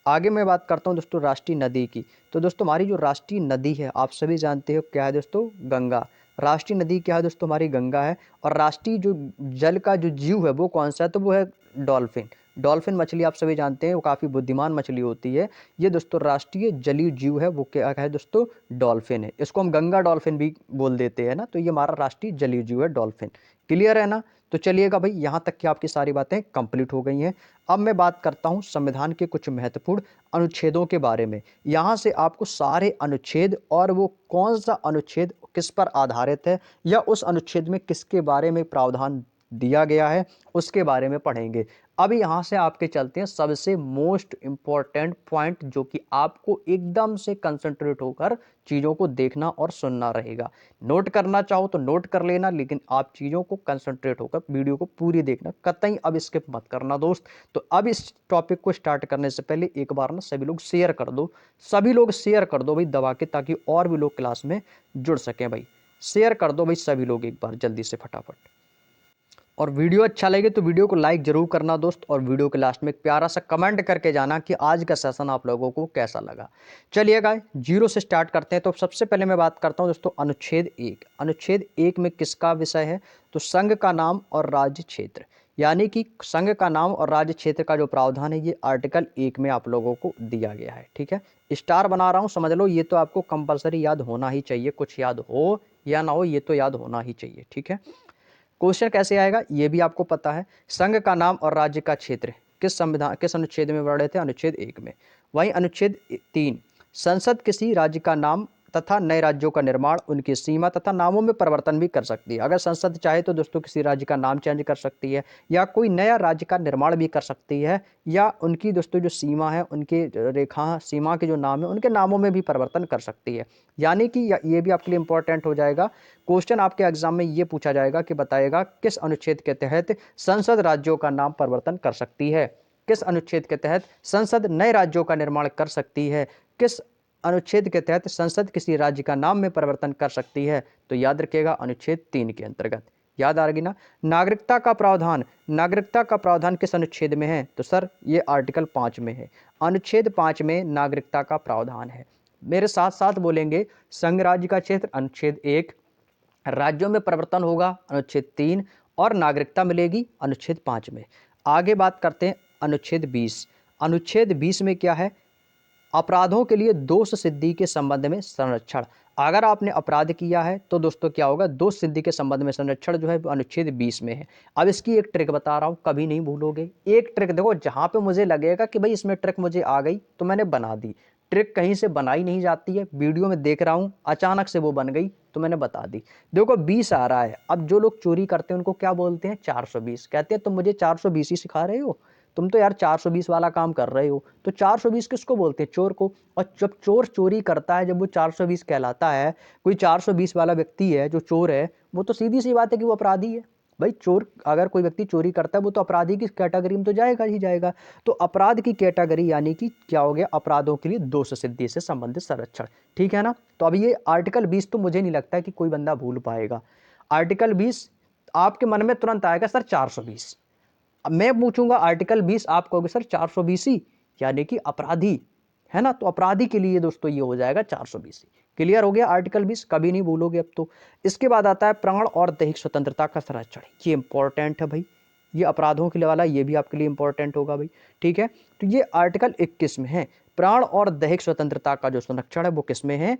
आगे मैं बात करता हूँ दोस्तों राष्ट्रीय नदी की। तो दोस्तों हमारी जो राष्ट्रीय नदी है आप सभी जानते हो क्या है दोस्तों? गंगा। राष्ट्रीय नदी क्या है दोस्तों? हमारी गंगा है। और राष्ट्रीय जो जल का जो जीव है वो कौन सा है? तो वो है डॉल्फिन। डॉल्फिन मछली आप सभी जानते हैं वो काफ़ी बुद्धिमान मछली होती है। ये दोस्तों राष्ट्रीय जलीय जीव है, वो क्या है दोस्तों, डॉल्फिन है। इसको हम गंगा डॉल्फिन भी बोल देते हैं ना, तो ये हमारा राष्ट्रीय जलीय जीव है डॉल्फिन। क्लियर है ना। तो चलिएगा भाई, यहाँ तक की आपकी सारी बातें कंप्लीट हो गई हैं। अब मैं बात करता हूँ संविधान के कुछ महत्वपूर्ण अनुच्छेदों के बारे में। यहाँ से आपको सारे अनुच्छेद और वो कौन सा अनुच्छेद किस पर आधारित है या उस अनुच्छेद में किसके बारे में प्रावधान दिया गया है उसके बारे में पढ़ेंगे। अब यहाँ से आपके चलते हैं सबसे मोस्ट इम्पॉर्टेंट पॉइंट, जो कि आपको एकदम से कंसंट्रेट होकर चीज़ों को देखना और सुनना रहेगा। नोट करना चाहो तो नोट कर लेना, लेकिन आप चीज़ों को कंसंट्रेट होकर वीडियो को पूरी देखना, कतई अब स्किप मत करना दोस्त। तो अब इस टॉपिक को स्टार्ट करने से पहले एक बार ना सभी लोग शेयर कर दो, सभी लोग शेयर कर दो भाई दबा के, ताकि और भी लोग क्लास में जुड़ सकें भाई। शेयर कर दो भाई सभी लोग एक बार जल्दी से फटाफट। और वीडियो अच्छा लगे तो वीडियो को लाइक जरूर करना दोस्त, और वीडियो के लास्ट में एक प्यारा सा कमेंट करके जाना कि आज का सेशन आप लोगों को कैसा लगा। चलिए गाइस, जीरो से स्टार्ट करते हैं। तो सबसे पहले मैं बात करता हूं दोस्तों अनुच्छेद 1। अनुच्छेद 1 में किसका विषय है, तो संघ का नाम और राज्य क्षेत्र। यानी कि संघ का नाम और राज्य क्षेत्र का जो प्रावधान है ये आर्टिकल 1 में आप लोगों को दिया गया है। ठीक है, स्टार बना रहा हूँ, समझ लो, ये तो आपको कंपलसरी याद होना ही चाहिए, कुछ याद हो या ना हो ये तो याद होना ही चाहिए। ठीक है, क्वेश्चन कैसे आएगा ये भी आपको पता है। संघ का नाम और राज्य का क्षेत्र किस अनुच्छेद में वर्णित है, अनुच्छेद 1 में। वहीं अनुच्छेद 3, संसद किसी राज्य का नाम तथा नए राज्यों का निर्माण, उनकी सीमा तथा नामों में परिवर्तन भी कर सकती है। अगर संसद चाहे तो दोस्तों किसी राज्य का नाम चेंज कर सकती है, या कोई नया राज्य का निर्माण भी कर सकती है, या उनकी दोस्तों जो सीमा है, उनके रेखा सीमा के जो नाम है उनके नामों में भी परिवर्तन कर सकती है। यानी कि ये भी आपके लिए इंपॉर्टेंट हो जाएगा। क्वेश्चन आपके एग्जाम में ये पूछा जाएगा कि बताएगा किस अनुच्छेद के तहत संसद राज्यों का नाम परिवर्तन कर सकती है, किस अनुच्छेद के तहत संसद नए राज्यों का निर्माण कर सकती है, किस अनुच्छेद के तहत संसद किसी राज्य का नाम में परिवर्तन कर सकती है। तो याद रखिएगा अनुच्छेद 3 के अंतर्गत। याद आ रही ना। नागरिकता का प्रावधान, नागरिकता का प्रावधान किस अनुच्छेद में है, तो सर ये आर्टिकल 5 में है। अनुच्छेद 5 में नागरिकता का प्रावधान है। मेरे साथ साथ बोलेंगे, संघ राज्य का क्षेत्र अनुच्छेद 1, राज्यों में परिवर्तन होगा अनुच्छेद 3, और नागरिकता मिलेगी अनुच्छेद 5 में। आगे बात करते हैं अनुच्छेद 20। अनुच्छेद 20 में क्या है, अपराधों के लिए दोष सिद्धि के संबंध में संरक्षण। अगर आपने अपराध किया है तो दोस्तों क्या होगा, दोष सिद्धि के संबंध में संरक्षण जो है अनुच्छेद 20 में है। अब इसकी एक ट्रिक बता रहा हूं, कभी नहीं भूलोगे। एक ट्रिक देखो, जहां पे मुझे लगेगा कि भाई इसमें ट्रिक मुझे आ गई तो मैंने बना दी। ट्रिक कहीं से बनाई नहीं जाती है, वीडियो में देख रहा हूं अचानक से वो बन गई तो मैंने बता दी। देखो 20 आ रहा है, अब जो लोग चोरी करते हैं उनको क्या बोलते हैं, 420। कहते हैं तुम मुझे 420 ही सिखा रहे हो, तुम तो यार 420 वाला काम कर रहे हो। तो 420 किसको बोलते हैं, चोर को। और जब चोर चोरी करता है, जब वो 420 कहलाता है, कोई 420 वाला व्यक्ति है जो चोर है, वो तो सीधी सी बात है कि वो अपराधी है। भाई चोर, अगर कोई व्यक्ति चोरी करता है वो तो अपराधी की कैटेगरी में तो जाएगा ही जाएगा। तो अपराध की कैटेगरी यानी कि क्या हो गया, अपराधों के लिए दोष सिद्धि से संबंधित संरक्षण। ठीक है ना। तो अब ये आर्टिकल 20 तो मुझे नहीं लगता है कि कोई बंदा भूल पाएगा। आर्टिकल 20 आपके मन में तुरंत आएगा सर 420। अब मैं पूछूंगा आर्टिकल 20, आप कहोगे सर 420 ही, यानी कि अपराधी है ना। तो अपराधी के लिए दोस्तों ये हो जाएगा 420। क्लियर हो गया आर्टिकल 20, कभी नहीं भूलोगे अब तो। इसके बाद आता है प्राण और दैहिक स्वतंत्रता का संरक्षण। ये इंपॉर्टेंट है भाई, ये अपराधों के लिए वाला, ये भी आपके लिए इंपॉर्टेंट होगा भाई। ठीक है, तो ये आर्टिकल 21 में है। प्राण और दैहिक स्वतंत्रता का जो संरक्षण है वो किस में है,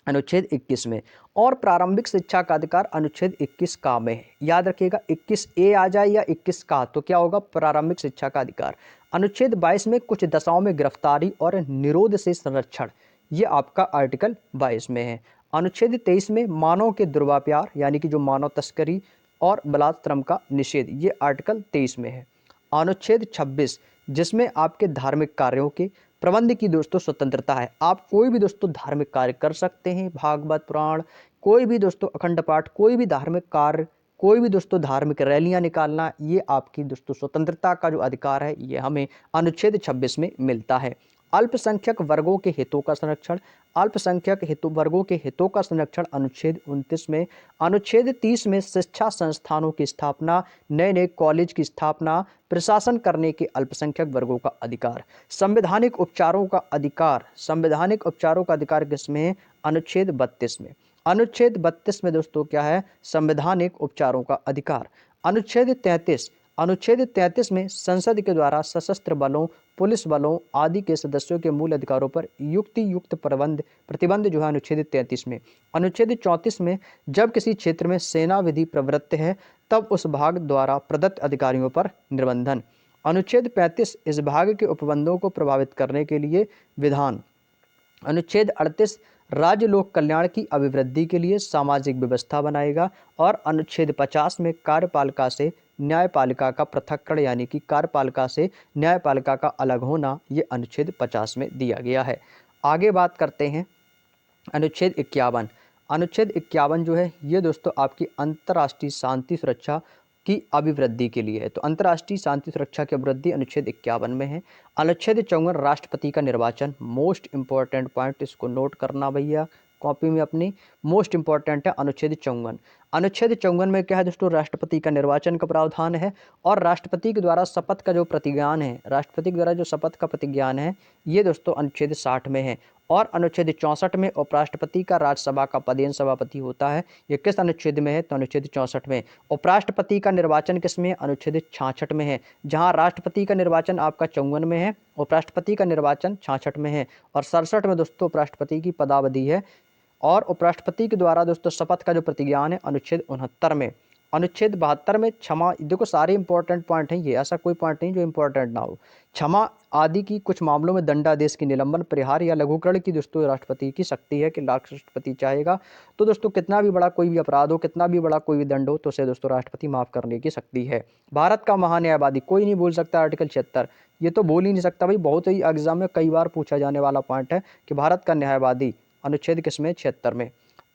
अनुच्छेद 21 में। और प्रारंभिक शिक्षा का अधिकार अनुच्छेद 21 का में है। याद रखिएगा 21A आ जाए या 21 का तो क्या होगा, प्रारंभिक शिक्षा का अधिकार। अनुच्छेद 22 में कुछ दशाओं में गिरफ्तारी और निरोध से संरक्षण, ये आपका आर्टिकल 22 में है। अनुच्छेद 23 में मानव के दुर्व्यापार यानी कि जो मानव तस्करी और बलात्श्रम का निषेध, ये आर्टिकल 23 में है। अनुच्छेद 26 जिसमें आपके धार्मिक कार्यों के प्रबंध की दोस्तों स्वतंत्रता है। आप कोई भी दोस्तों धार्मिक कार्य कर सकते हैं, भागवत पुराण, कोई भी दोस्तों अखंड पाठ, कोई भी धार्मिक कार्य, कोई भी दोस्तों धार्मिक रैलियां निकालना, ये आपकी दोस्तों स्वतंत्रता का जो अधिकार है ये हमें अनुच्छेद 26 में मिलता है। अल्पसंख्यक वर्गों के हितों का संरक्षण, अल्पसंख्यक वर्गों के हितों का संरक्षण अनुच्छेद 29 में। अनुच्छेद 30 में शिक्षा संस्थानों की स्थापना, नए नए कॉलेज की स्थापना, प्रशासन करने के अल्पसंख्यक वर्गों का अधिकार। संवैधानिक उपचारों का अधिकार, संवैधानिक उपचारों का अधिकार किसमें है, अनुच्छेद 32 में। अनुच्छेद 32 में दोस्तों क्या है, संवैधानिक उपचारों का अधिकार। अनुच्छेद 33 अनुच्छेद 33 में संसद के द्वारा सशस्त्र बलों, पुलिस बलों आदि के सदस्यों के मूल अधिकारों पर युक्त प्रतिबंध जो है अनुच्छेद 33 में। अनुच्छेद 34 में जब किसी क्षेत्र में सेना विधि प्रवृत्त है तब उस भाग द्वारा प्रदत्त अधिकारियों पर निर्बंधन। अनुच्छेद 35 इस भाग के उपबंधों को प्रभावित करने के लिए विधान। अनुच्छेद 38 राज्य लोक कल्याण की अभिवृद्धि के लिए सामाजिक व्यवस्था बनाएगा। और अनुच्छेद 50 में कार्यपालिका से न्यायपालिका का पृथक्करण यानी कि कार्यपालिका से न्यायपालिका का अलग होना, ये अनुच्छेद 50 में दिया गया है। आगे बात करते हैं अनुच्छेद 51। अनुच्छेद 51 जो है ये दोस्तों आपकी अंतर्राष्ट्रीय शांति सुरक्षा की अभिवृद्धि के लिए है। तो अंतर्राष्ट्रीय शांति सुरक्षा की अभिवृद्धि अनुच्छेद 51 में है। अनुच्छेद 54 राष्ट्रपति का निर्वाचन, मोस्ट इंपॉर्टेंट पॉइंट, इसको नोट करना भैया कॉपी में अपनी, मोस्ट इंपॉर्टेंट है अनुच्छेद 54। अनुच्छेद 54 में क्या है दोस्तों, राष्ट्रपति का निर्वाचन का प्रावधान है। और राष्ट्रपति के द्वारा शपथ का जो प्रतिज्ञान है, राष्ट्रपति के द्वारा जो शपथ का प्रतिज्ञान है, ये दोस्तों अनुच्छेद 60 में है। और अनुच्छेद 64 में उपराष्ट्रपति का राज्यसभा का पदेन सभापति होता है। ये किस अनुच्छेद में है, तो अनुच्छेद 64 में। उपराष्ट्रपति का निर्वाचन किस में है, अनुच्छेद 66 में है। जहां राष्ट्रपति का निर्वाचन आपका 54 में है, उपराष्ट्रपति का निर्वाचन 66 में है। और 67 में दोस्तों उपराष्ट्रपति की पदावधि है। और उपराष्ट्रपति के द्वारा दोस्तों शपथ का जो प्रतिज्ञान है अनुच्छेद 69 में। अनुच्छेद 72 में क्षमा, देखो सारे इंपॉर्टेंट पॉइंट हैं ये, ऐसा कोई पॉइंट नहीं जो इंपॉर्टेंट ना हो। क्षमा आदि की कुछ मामलों में दंडादेश की निलंबन, प्रहार या लघुकरण की दोस्तों राष्ट्रपति की शक्ति है कि राष्ट्रपति चाहेगा तो दोस्तों कितना भी बड़ा कोई भी अपराध हो, कितना भी बड़ा कोई भी दंड हो, तो उसे दोस्तों राष्ट्रपति माफ करने की शक्ति है। भारत का महान्यायवादी कोई नहीं बोल सकता, आर्टिकल 76, ये तो बोल ही नहीं सकता भाई। बहुत ही एग्जाम में कई बार पूछा जाने वाला पॉइंट है कि भारत का न्यायवादी अनुच्छेद किसमें, 76 में।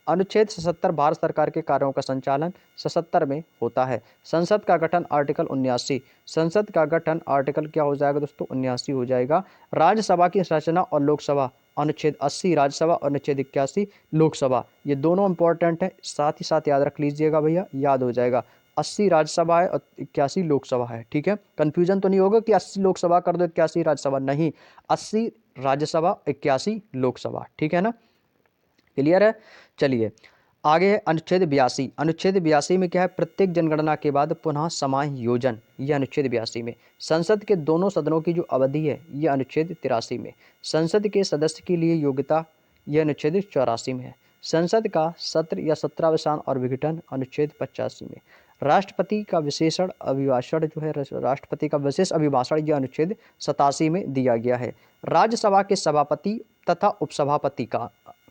अनुच्छेद 77 भारत सरकार के कार्यों का संचालन 77 में होता है। संसद का गठन आर्टिकल 79, संसद का गठन आर्टिकल क्या हो जाएगा दोस्तों, 79 हो जाएगा। राज्यसभा की संरचना और लोकसभा अनुच्छेद 80 राज्यसभा और अनुच्छेद 81 लोकसभा, ये दोनों इंपॉर्टेंट है, साथ ही साथ याद रख लीजिएगा भैया, याद हो जाएगा। 80 राज्यसभा है और 81 लोकसभा है, ठीक है। कंफ्यूजन तो नहीं होगा कि 80 लोकसभा कर दो 81 राज्यसभा, नहीं, 80 राज्यसभा 81 लोकसभा, ठीक है ना, क्लियर है। चलिए आगे है अनुच्छेद 82। अनुच्छेद 82 में क्या है, प्रत्येक जनगणना के बाद पुनः समायोजन, ये अनुच्छेद 82 में। संसद के दोनों सदनों की जो अवधि है, ये अनुच्छेद 83 में। संसद के सदस्य के लिए योग्यता, यह अनुच्छेद 84 में है। संसद का सत्र या सत्रावसान और विघटन अनुच्छेद 85 में। राष्ट्रपति का विशेषण अभिभाषण जो है, राष्ट्रपति का विशेष अभिभाषण, यह अनुच्छेद 87 में दिया गया है। राज्यसभा के सभापति तथा उपसभापति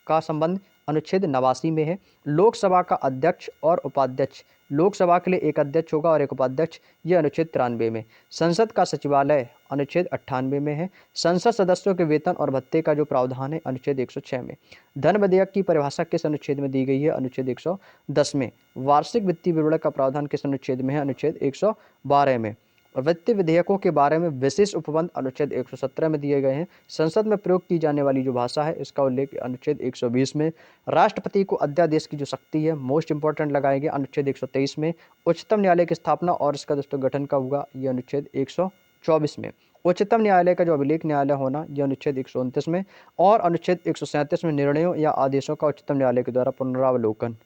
का संबंध अनुच्छेद 89 में है। लोकसभा का अध्यक्ष और उपाध्यक्ष, लोकसभा के लिए एक अध्यक्ष होगा और एक उपाध्यक्ष, यह अनुच्छेद 93 में। संसद का सचिवालय अनुच्छेद 98 में है। संसद सदस्यों के वेतन और भत्ते का जो प्रावधान है अनुच्छेद 106 में। धन विधेयक की परिभाषा किस अनुच्छेद में दी गई है, अनुच्छेद 110 में। वार्षिक वित्तीय विवरण का प्रावधान किस अनुच्छेद में है, अनुच्छेद 112 में। और वित्तीय विधेयकों के बारे में विशेष उपबंध अनुच्छेद 117 में दिए गए हैं। संसद में प्रयोग की जाने वाली जो भाषा है, इसका उल्लेख अनुच्छेद 120 में। राष्ट्रपति को अध्यादेश की जो शक्ति है, मोस्ट इंपॉर्टेंट लगाएंगे अनुच्छेद 123 में। उच्चतम न्यायालय की स्थापना और इसका दोस्तों गठन कब हुआ, ये अनुच्छेद 124 में। उच्चतम न्यायालय का जो अभिलेख न्यायालय होना, यह अनुच्छेद 129 में। और अनुच्छेद 137 में निर्णयों या आदेशों का उच्चतम न्यायालय के द्वारा पुनरावलोकन।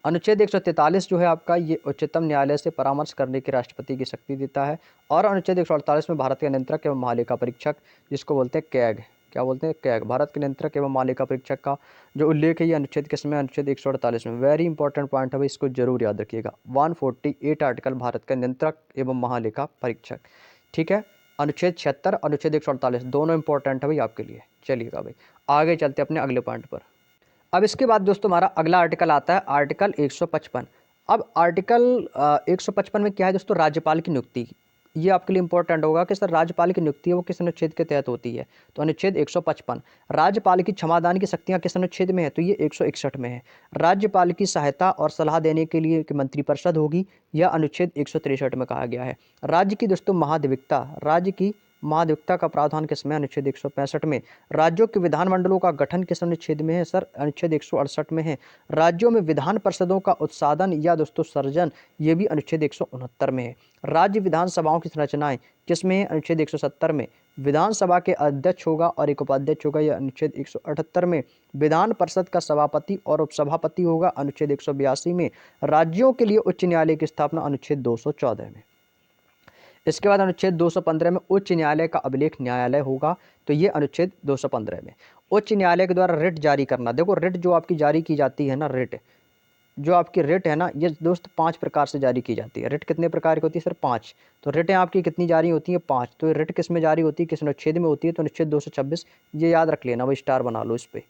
अनुच्छेद 143 जो है आपका, ये उच्चतम न्यायालय से परामर्श करने की राष्ट्रपति की शक्ति देता है। और अनुच्छेद 148 में भारत के नियंत्रक एवं महालेखा परीक्षक, जिसको बोलते हैं कैग, क्या बोलते हैं, कैग, भारत के नियंत्रक एवं महालेखा परीक्षक का जो उल्लेख है, ये अनुच्छेद किसमें, अनुच्छेद 148 में। वेरी इंपॉर्टेंट पॉइंट है भाई, इसको जरूर याद रखिएगा। 148 आर्टिकल भारत का नियंत्रक एवं महालेखा परीक्षक, ठीक है। अनुच्छेद 76, अनुच्छेद 148 दोनों इंपॉर्टेंट है भाई आपके लिए। चलिएगा भाई आगे चलते अपने अगले पॉइंट पर। अब इसके बाद दोस्तों हमारा अगला आर्टिकल आता है आर्टिकल 155। अब आर्टिकल 155 में क्या है दोस्तों, राज्यपाल की नियुक्ति। ये आपके लिए इंपॉर्टेंट होगा कि सर राज्यपाल की नियुक्ति है वो किस अनुच्छेद के तहत होती है, तो अनुच्छेद 155। राज्यपाल की क्षमादान की शक्तियां किस अनुच्छेद में है, तो ये 161 में है। राज्यपाल की सहायता और सलाह देने के लिए मंत्रिपरिषद होगी, यह अनुच्छेद 163 में कहा गया है। राज्य की दोस्तों महाधिवक्ता, राज्य की महाधिवक्ता का प्रावधान किसमें, अनुच्छेद 165 में। राज्यों के विधानमंडलों का गठन किस अनुच्छेद में है, सर अनुच्छेद 168 में है। राज्यों में विधान परिषदों का उत्साधन या दोस्तों सर्जन, ये भी अनुच्छेद 169 में है। राज्य विधानसभाओं की संरचनाएं किसमें है, अनुच्छेद 170 में। विधानसभा के अध्यक्ष होगा और एक उपाध्यक्ष होगा, यह अनुच्छेद 178 में। विधान परिषद का सभापति और उपसभापति होगा, अनुच्छेद 182 में। राज्यों के लिए उच्च न्यायालय की स्थापना अनुच्छेद 214 में। इसके बाद अनुच्छेद 215 में उच्च न्यायालय का अभिलेख न्यायालय होगा, तो ये अनुच्छेद 215 में उच्च न्यायालय के द्वारा रिट जारी करना। देखो रिट जो आपकी जारी की जाती है ना, रिट जो आपकी रिट है ना, ये दोस्त 5 प्रकार से जारी की जाती है। रिट कितने प्रकार की होती है सर? 5। तो रिटें आपकी कितनी जारी होती हैं? 5। तो रिट किस में जारी होती है, किस अनुच्छेद में होती है? तो अनुच्छेद 226, ये याद रख लेना, वो स्टार बना लो इस पर,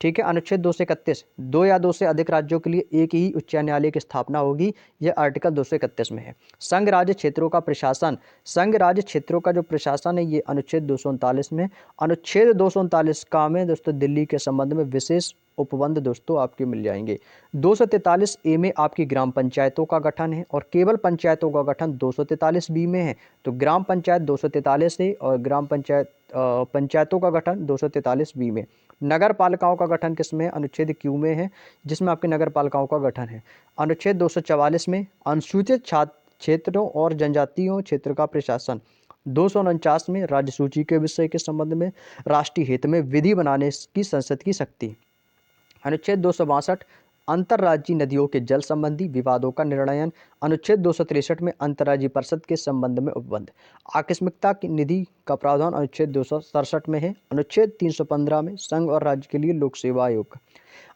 ठीक है। अनुच्छेद 231, 2 या 2 से अधिक राज्यों के लिए एक ही उच्च न्यायालय की स्थापना होगी, यह आर्टिकल 231 में है। संघ राज्य क्षेत्रों का प्रशासन, संघ राज्य क्षेत्रों का जो प्रशासन है ये अनुच्छेद 239 में। अनुच्छेद 239 का में दोस्तों दिल्ली के संबंध में विशेष उपबंध दोस्तों आपके मिल जाएंगे। 243 ए में आपकी ग्राम पंचायतों का गठन है और केवल पंचायतों का गठन 243 बी में है। तो ग्राम पंचायत 243 है और ग्राम पंचायतों का गठन 243 बी में। नगर पालिकाओं का गठन किसमें? अनुच्छेद क्यू में है, जिसमें आपके नगर पालिकाओं का गठन है। अनुच्छेद 244 में अनुसूचित क्षेत्रों और जनजातियों क्षेत्र का प्रशासन। 249 में राज्य सूची के विषय के संबंध में राष्ट्रीय हित में विधि बनाने की संसद की शक्ति। अनुच्छेद 262 अंतर्राज्यीय नदियों के जल संबंधी विवादों का निर्णयन। अनुच्छेद 263 में अंतर्राज्यीय परिषद के संबंध में उपबंध। आकस्मिकता की निधि का प्रावधान अनुच्छेद 267 में है। अनुच्छेद 315 में संघ और राज्य के लिए लोक सेवा आयोग।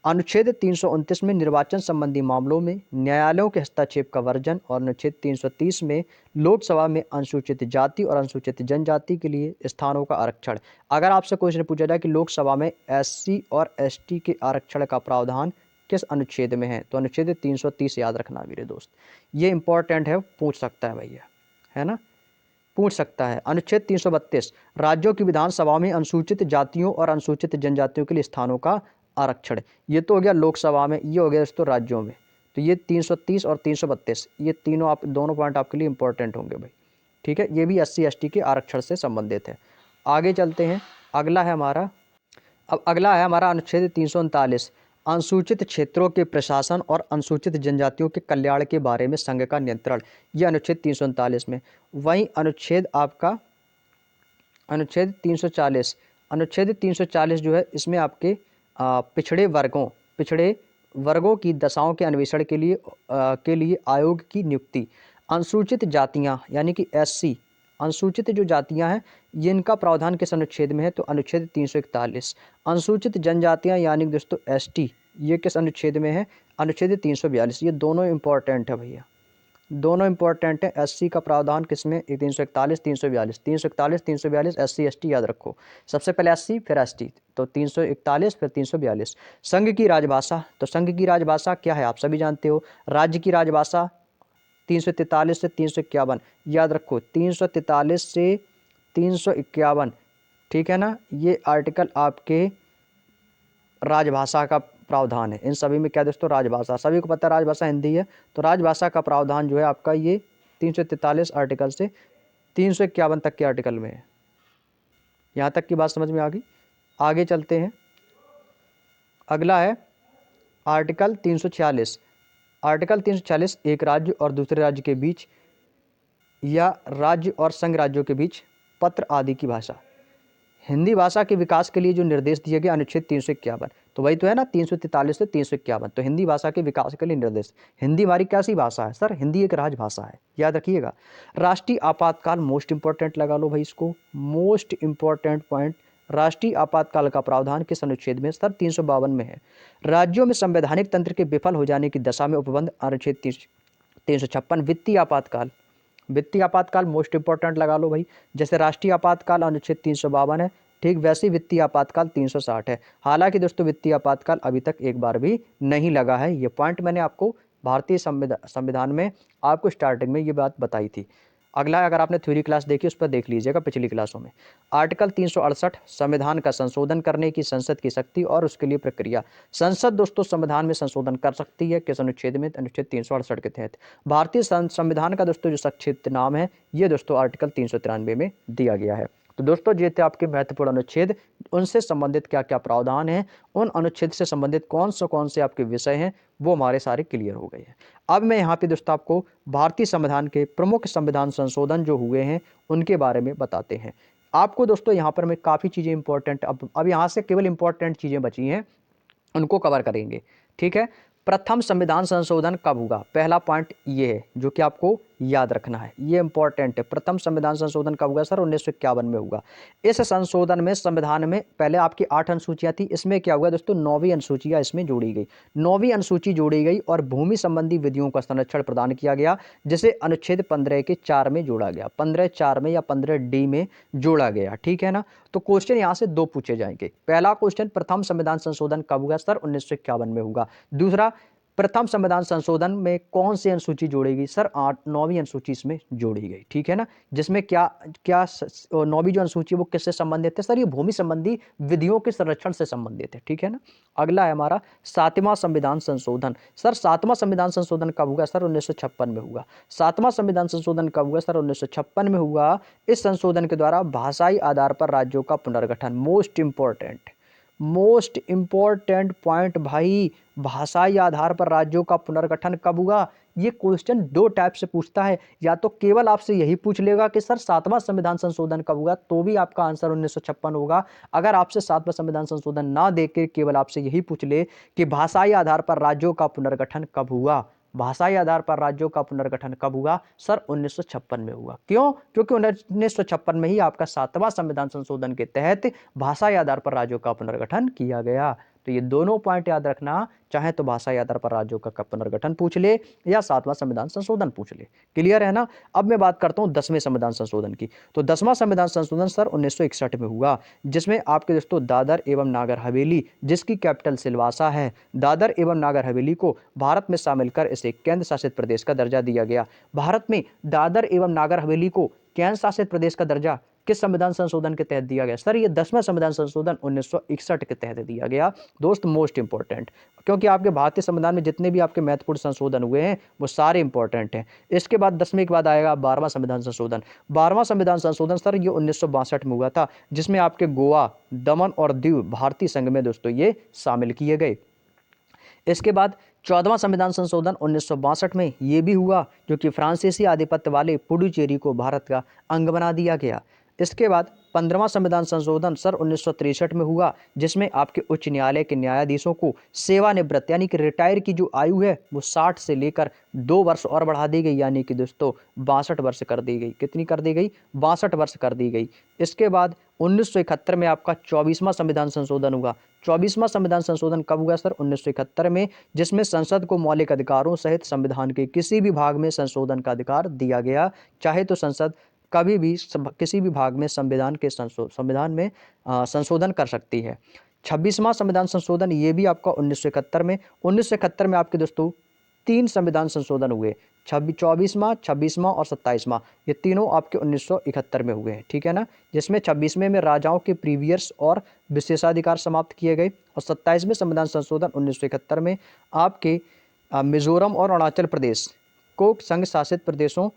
अनुच्छेद 329 में निर्वाचन संबंधी मामलों में न्यायालयों के हस्तक्षेप का वर्जन और अनुच्छेद 330 में लोकसभा में अनुसूचित जाति और अनुसूचित जनजाति के लिए स्थानों का आरक्षण। अगर आपसे क्वेश्चन पूछा जाए कि लोकसभा में एससी और एसटी के आरक्षण का प्रावधान किस अनुच्छेद में है, तो अनुच्छेद 330 याद रखना मेरे दोस्त, ये इंपॉर्टेंट है, पूछ सकता है भैया, है ना, पूछ सकता है। अनुच्छेद 332 राज्यों की विधानसभा में अनुसूचित जातियों और अनुसूचित जनजातियों के लिए स्थानों का आरक्षण। ये तो हो गया लोकसभा में, ये हो गया दोस्तों राज्यों में। तो ये 330 और 332 ये तीनों आप दोनों पॉइंट आपके लिए इंपॉर्टेंट होंगे भाई, ठीक है। ये भी एससी एसटी के आरक्षण से संबंधित है। आगे चलते हैं, अगला है हमारा अनुच्छेद 339 अनुसूचित क्षेत्रों के प्रशासन और अनुसूचित जनजातियों के कल्याण के बारे में संघ का नियंत्रण, यह अनुच्छेद 339 में। वहीं अनुच्छेद 340 जो है, इसमें आपके पिछड़े वर्गों की दशाओं के अन्वेषण के लिए आयोग की नियुक्ति। अनुसूचित जातियां यानी कि एससी, अनुसूचित जो जातियां हैं इनका प्रावधान किस अनुच्छेद में है, तो अनुच्छेद 341। अनुसूचित जनजातियां यानी दोस्तों एसटी, ये किस अनुच्छेद में है, अनुच्छेद 342। ये दोनों इंपॉर्टेंट है भैया, दोनों इंपॉर्टेंट है। एससी का प्रावधान किसमें, 341 342, 341 342 एससी एसटी याद रखो, सबसे पहले एससी फिर एसटी, तो 341 फिर 342। संघ की राजभाषा, तो संघ की राजभाषा क्या है आप सभी जानते हो। राज्य की राजभाषा 343 से 351 याद रखो, 343 से 351, ठीक है ना। ये आर्टिकल आपके राजभाषा का प्रावधान है। इन सभी में क्या दोस्तों, राजभाषा, सभी को पता है राजभाषा हिंदी है, तो राजभाषा का प्रावधान जो है आपका ये 343 आर्टिकल से 351 तक के आर्टिकल में है। यहाँ तक की बात समझ में आ गई। आगे चलते हैं, अगला है आर्टिकल 346। आर्टिकल 346 एक राज्य और दूसरे राज्य के बीच या राज्य और संघ राज्यों के बीच पत्र आदि की भाषा। हिंदी भाषा के विकास के लिए जो निर्देश दिए गए अनुच्छेद 351, तो वही तो है ना, 343 से 351, तो हिंदी भाषा के विकास के लिए निर्देश। हिंदी हमारी कैसी भाषा है सर, हिंदी एक राजभाषा है, याद रखिएगा। राष्ट्रीय आपातकाल मोस्ट इंपॉर्टेंट लगा लो भाई इसको, मोस्ट इंपॉर्टेंट पॉइंट। राष्ट्रीय आपातकाल का प्रावधान किस अनुच्छेद में सर, 352 में है। राज्यों में संवैधानिक तंत्र के विफल हो जाने की दशा में उपबंध, अनुच्छेद 356। वित्तीय आपातकाल, वित्तीय आपातकाल मोस्ट इंपॉर्टेंट लगा लो भाई। जैसे राष्ट्रीय आपातकाल अनुच्छेद 352 है, ठीक वैसे वित्तीय आपातकाल 360 है। हालांकि दोस्तों वित्तीय आपातकाल अभी तक एक बार भी नहीं लगा है। ये पॉइंट मैंने आपको भारतीय संविधान में आपको स्टार्टिंग में ये बात बताई थी। अगला, अगर आपने थ्योरी क्लास देखी उस पर देख लीजिएगा पिछली क्लासों में। आर्टिकल 368 संविधान का संशोधन करने की संसद की शक्ति और उसके लिए प्रक्रिया। संसद दोस्तों संविधान में संशोधन कर सकती है किस अनुच्छेद में, अनुच्छेद 368 के तहत। भारतीय संविधान का दोस्तों जो संक्षिप्त नाम है ये दोस्तों आर्टिकल 393 में दिया गया है। तो दोस्तों ये थे आपके महत्वपूर्ण अनुच्छेद, उनसे संबंधित क्या क्या प्रावधान है, उन अनुच्छेद से संबंधित कौन से आपके विषय हैं, वो हमारे सारे क्लियर हो गए हैं। अब मैं यहाँ पे दोस्तों आपको भारतीय संविधान के प्रमुख संविधान संशोधन जो हुए हैं उनके बारे में बताते हैं। आपको दोस्तों यहाँ पर मैं काफ़ी चीज़ें इंपॉर्टेंट, अब यहाँ से केवल इंपॉर्टेंट चीज़ें बची हैं, उनको कवर करेंगे, ठीक है। प्रथम संविधान संशोधन कब हुआ, पहला पॉइंट ये है जो कि आपको याद रखना है, ये इंपॉर्टेंट है। प्रथम संविधान संशोधन कब हुआ सर? 1951 में हुआ। इस संशोधन में संविधान में पहले आपकी 8 अनुसूचियां थी, इसमें क्या हुआ दोस्तों, 9वीं अनुसूचियां इसमें जोड़ी गई। 9वीं अनुसूची जोड़ी गई और भूमि संबंधी विधियों का संरक्षण प्रदान किया गया, जिसे अनुच्छेद 15 के 4 में जोड़ा गया, 15(4) में या 15(d) में जोड़ा गया, ठीक है ना। तो क्वेश्चन यहाँ से 2 पूछे जाएंगे। पहला क्वेश्चन, प्रथम संविधान संशोधन कब हुआ सर? 1951 में हुआ। दूसरा, प्रथम संविधान संशोधन में कौन सी अनुसूची जोड़ेगी सर? 9वीं अनुसूची इसमें जोड़ी गई, ठीक है ना। जिसमें क्या क्या 9वीं जो अनुसूची वो किससे संबंधित है सर? ये भूमि संबंधी विधियों के संरक्षण से संबंधित है, ठीक है ना। अगला है हमारा 7वां संविधान संशोधन। सर 7वां संविधान संशोधन कब हुआ सर? 1956 में हुआ। 7वां संविधान संशोधन कब हुआ सर? 1956 में हुआ। इस संशोधन के द्वारा भाषाई आधार पर राज्यों का पुनर्गठन, मोस्ट इंपॉर्टेंट पॉइंट भाई, भाषाई आधार पर राज्यों का पुनर्गठन कब हुआ? ये क्वेश्चन 2 टाइप से पूछता है। या तो केवल आपसे यही पूछ लेगा कि सर 7वां संविधान संशोधन कब हुआ, तो भी आपका आंसर 1956 होगा। अगर आपसे 7वां संविधान संशोधन ना देके केवल आपसे यही पूछ ले कि भाषाई आधार पर राज्यों का पुनर्गठन कब हुआ, भाषाई आधार पर राज्यों का पुनर्गठन कब हुआ सर? 1956 में हुआ। क्यों? क्योंकि 1956 में ही आपका 7वां संविधान संशोधन के तहत भाषाई आधार पर राज्यों का पुनर्गठन किया गया। तो ये दोनों पॉइंट याद रखना, चाहे तो भाषाई आधार पर राज्यों का पुनर्गठन पूछ ले या 7वां संविधान संशोधन पूछ ले। क्लियर है ना। अब मैं बात करता हूं 10वें संविधान संशोधन की। तो 10वां संविधान संशोधन सर 1961 में हुआ, जिसमें आपके दोस्तों दादर एवं नागर हवेली, जिसकी कैपिटल सिलवासा है, दादर एवं नागर हवेली को भारत में शामिल कर इसे केंद्र शासित प्रदेश का दर्जा दिया गया। भारत में दादर एवं नागर हवेली को केंद्र शासित प्रदेश का दर्जा किस संविधान संशोधन के तहत दिया गया सर? ये 10वां संविधान संशोधन 1961 के तहत दिया गया। दोस्त मोस्ट इंपॉर्टेंट, क्योंकि आपके भारतीय संविधान में जितने भी आपके महत्वपूर्ण संशोधन हुए हैं वो सारे इंपॉर्टेंट हैं। इसके बाद 10वें के बाद आएगा 12वां संविधान संशोधन। 12वां संविधान संशोधन सर ये 1962 में हुआ था, जिसमें आपके गोवा, दमन और दीव भारतीय संघ में दोस्तों ये शामिल किए गए। इसके बाद 14वां संविधान संशोधन 1962 में ये भी हुआ, जो कि फ्रांसीसी आधिपत्य वाले पुडुचेरी को भारत का अंग बना दिया गया। इसके बाद 15वां संविधान संशोधन सर 1963 में हुआ, जिसमें आपके उच्च न्यायालय के न्यायाधीशों को सेवानिवृत्त यानी कि रिटायर की जो आयु है वो 60 से लेकर 2 वर्ष और बढ़ा दी गई, यानी कि दोस्तों 62 वर्ष कर दी गई। कितनी कर दी गई? 62 वर्ष कर दी गई। इसके बाद 1971 में आपका 24वां संविधान संशोधन हुआ। 24वां संविधान संशोधन कब हुआ सर? 1971 में, जिसमें संसद को मौलिक अधिकारों सहित संविधान के किसी भी भाग में संशोधन का अधिकार दिया गया। चाहे तो संसद कभी भी किसी भी भाग में संविधान में संशोधन कर सकती है। 26वां संविधान संशोधन ये भी आपका 1971 में। 1971 में आपके दोस्तों 3 संविधान संशोधन हुए, 24वां और 27वां, ये तीनों आपके 1971 में हुए हैं, ठीक है ना। जिसमें 26वें में राजाओं के प्रीवियर्स और विशेषाधिकार समाप्त किए गए, और 27वें संविधान संशोधन 1971 में आपके मिजोरम और अरुणाचल प्रदेश को संघ शासित प्रदेशों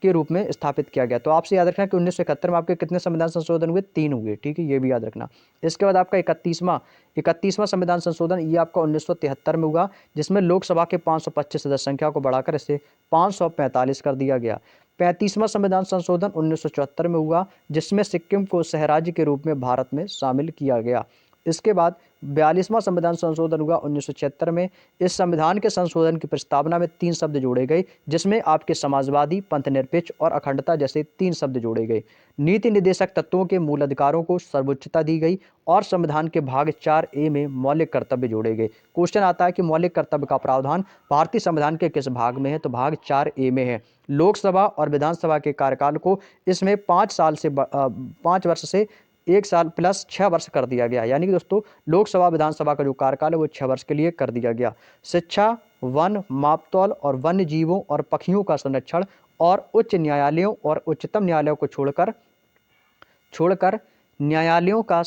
के रूप में स्थापित किया गया। तो आपसे याद रखना कि 1971 में आपके कितने संविधान संशोधन हुए? 3 हुए, ठीक है, ये भी याद रखना। इसके बाद आपका 31वां संविधान संशोधन ये आपका 1973 में हुआ, जिसमें लोकसभा के 525 सदस्य संख्या को बढ़ाकर इसे 545 कर दिया गया। 35वां संविधान संशोधन 1974 में हुआ, जिसमें सिक्किम को सहराज्य के रूप में भारत में शामिल किया गया। इसके बाद 42वां संविधान संशोधन हुआ 1976 में। इस संविधान के संशोधन की प्रस्तावना में 3 शब्द जोड़े गए, जिसमें आपके समाजवादी, पंथनिरपेक्ष और अखंडता जैसे 3 शब्द जोड़े गए। नीति निर्देशक तत्वों के मूल अधिकारों को सर्वोच्चता दी गई, और संविधान के भाग 4A में मौलिक कर्तव्य जोड़े गए। क्वेश्चन आता है कि मौलिक कर्तव्य का प्रावधान भारतीय संविधान के किस भाग में है? तो भाग 4A में है। लोकसभा और विधानसभा के कार्यकाल को इसमें 5 वर्ष से 1 साल प्लस 6 वर्ष कर दिया गया, यानी कि दोस्तों लोकसभा विधानसभा का जो कार्यकाल है वो 6 वर्ष के लिए कर दिया गया। शिक्षा, वन, मापतौल और वन्य जीवों और पक्षियों का संरक्षण, और उच्च न्यायालयों और उच्चतम न्यायालयों को छोड़कर न्यायालयों का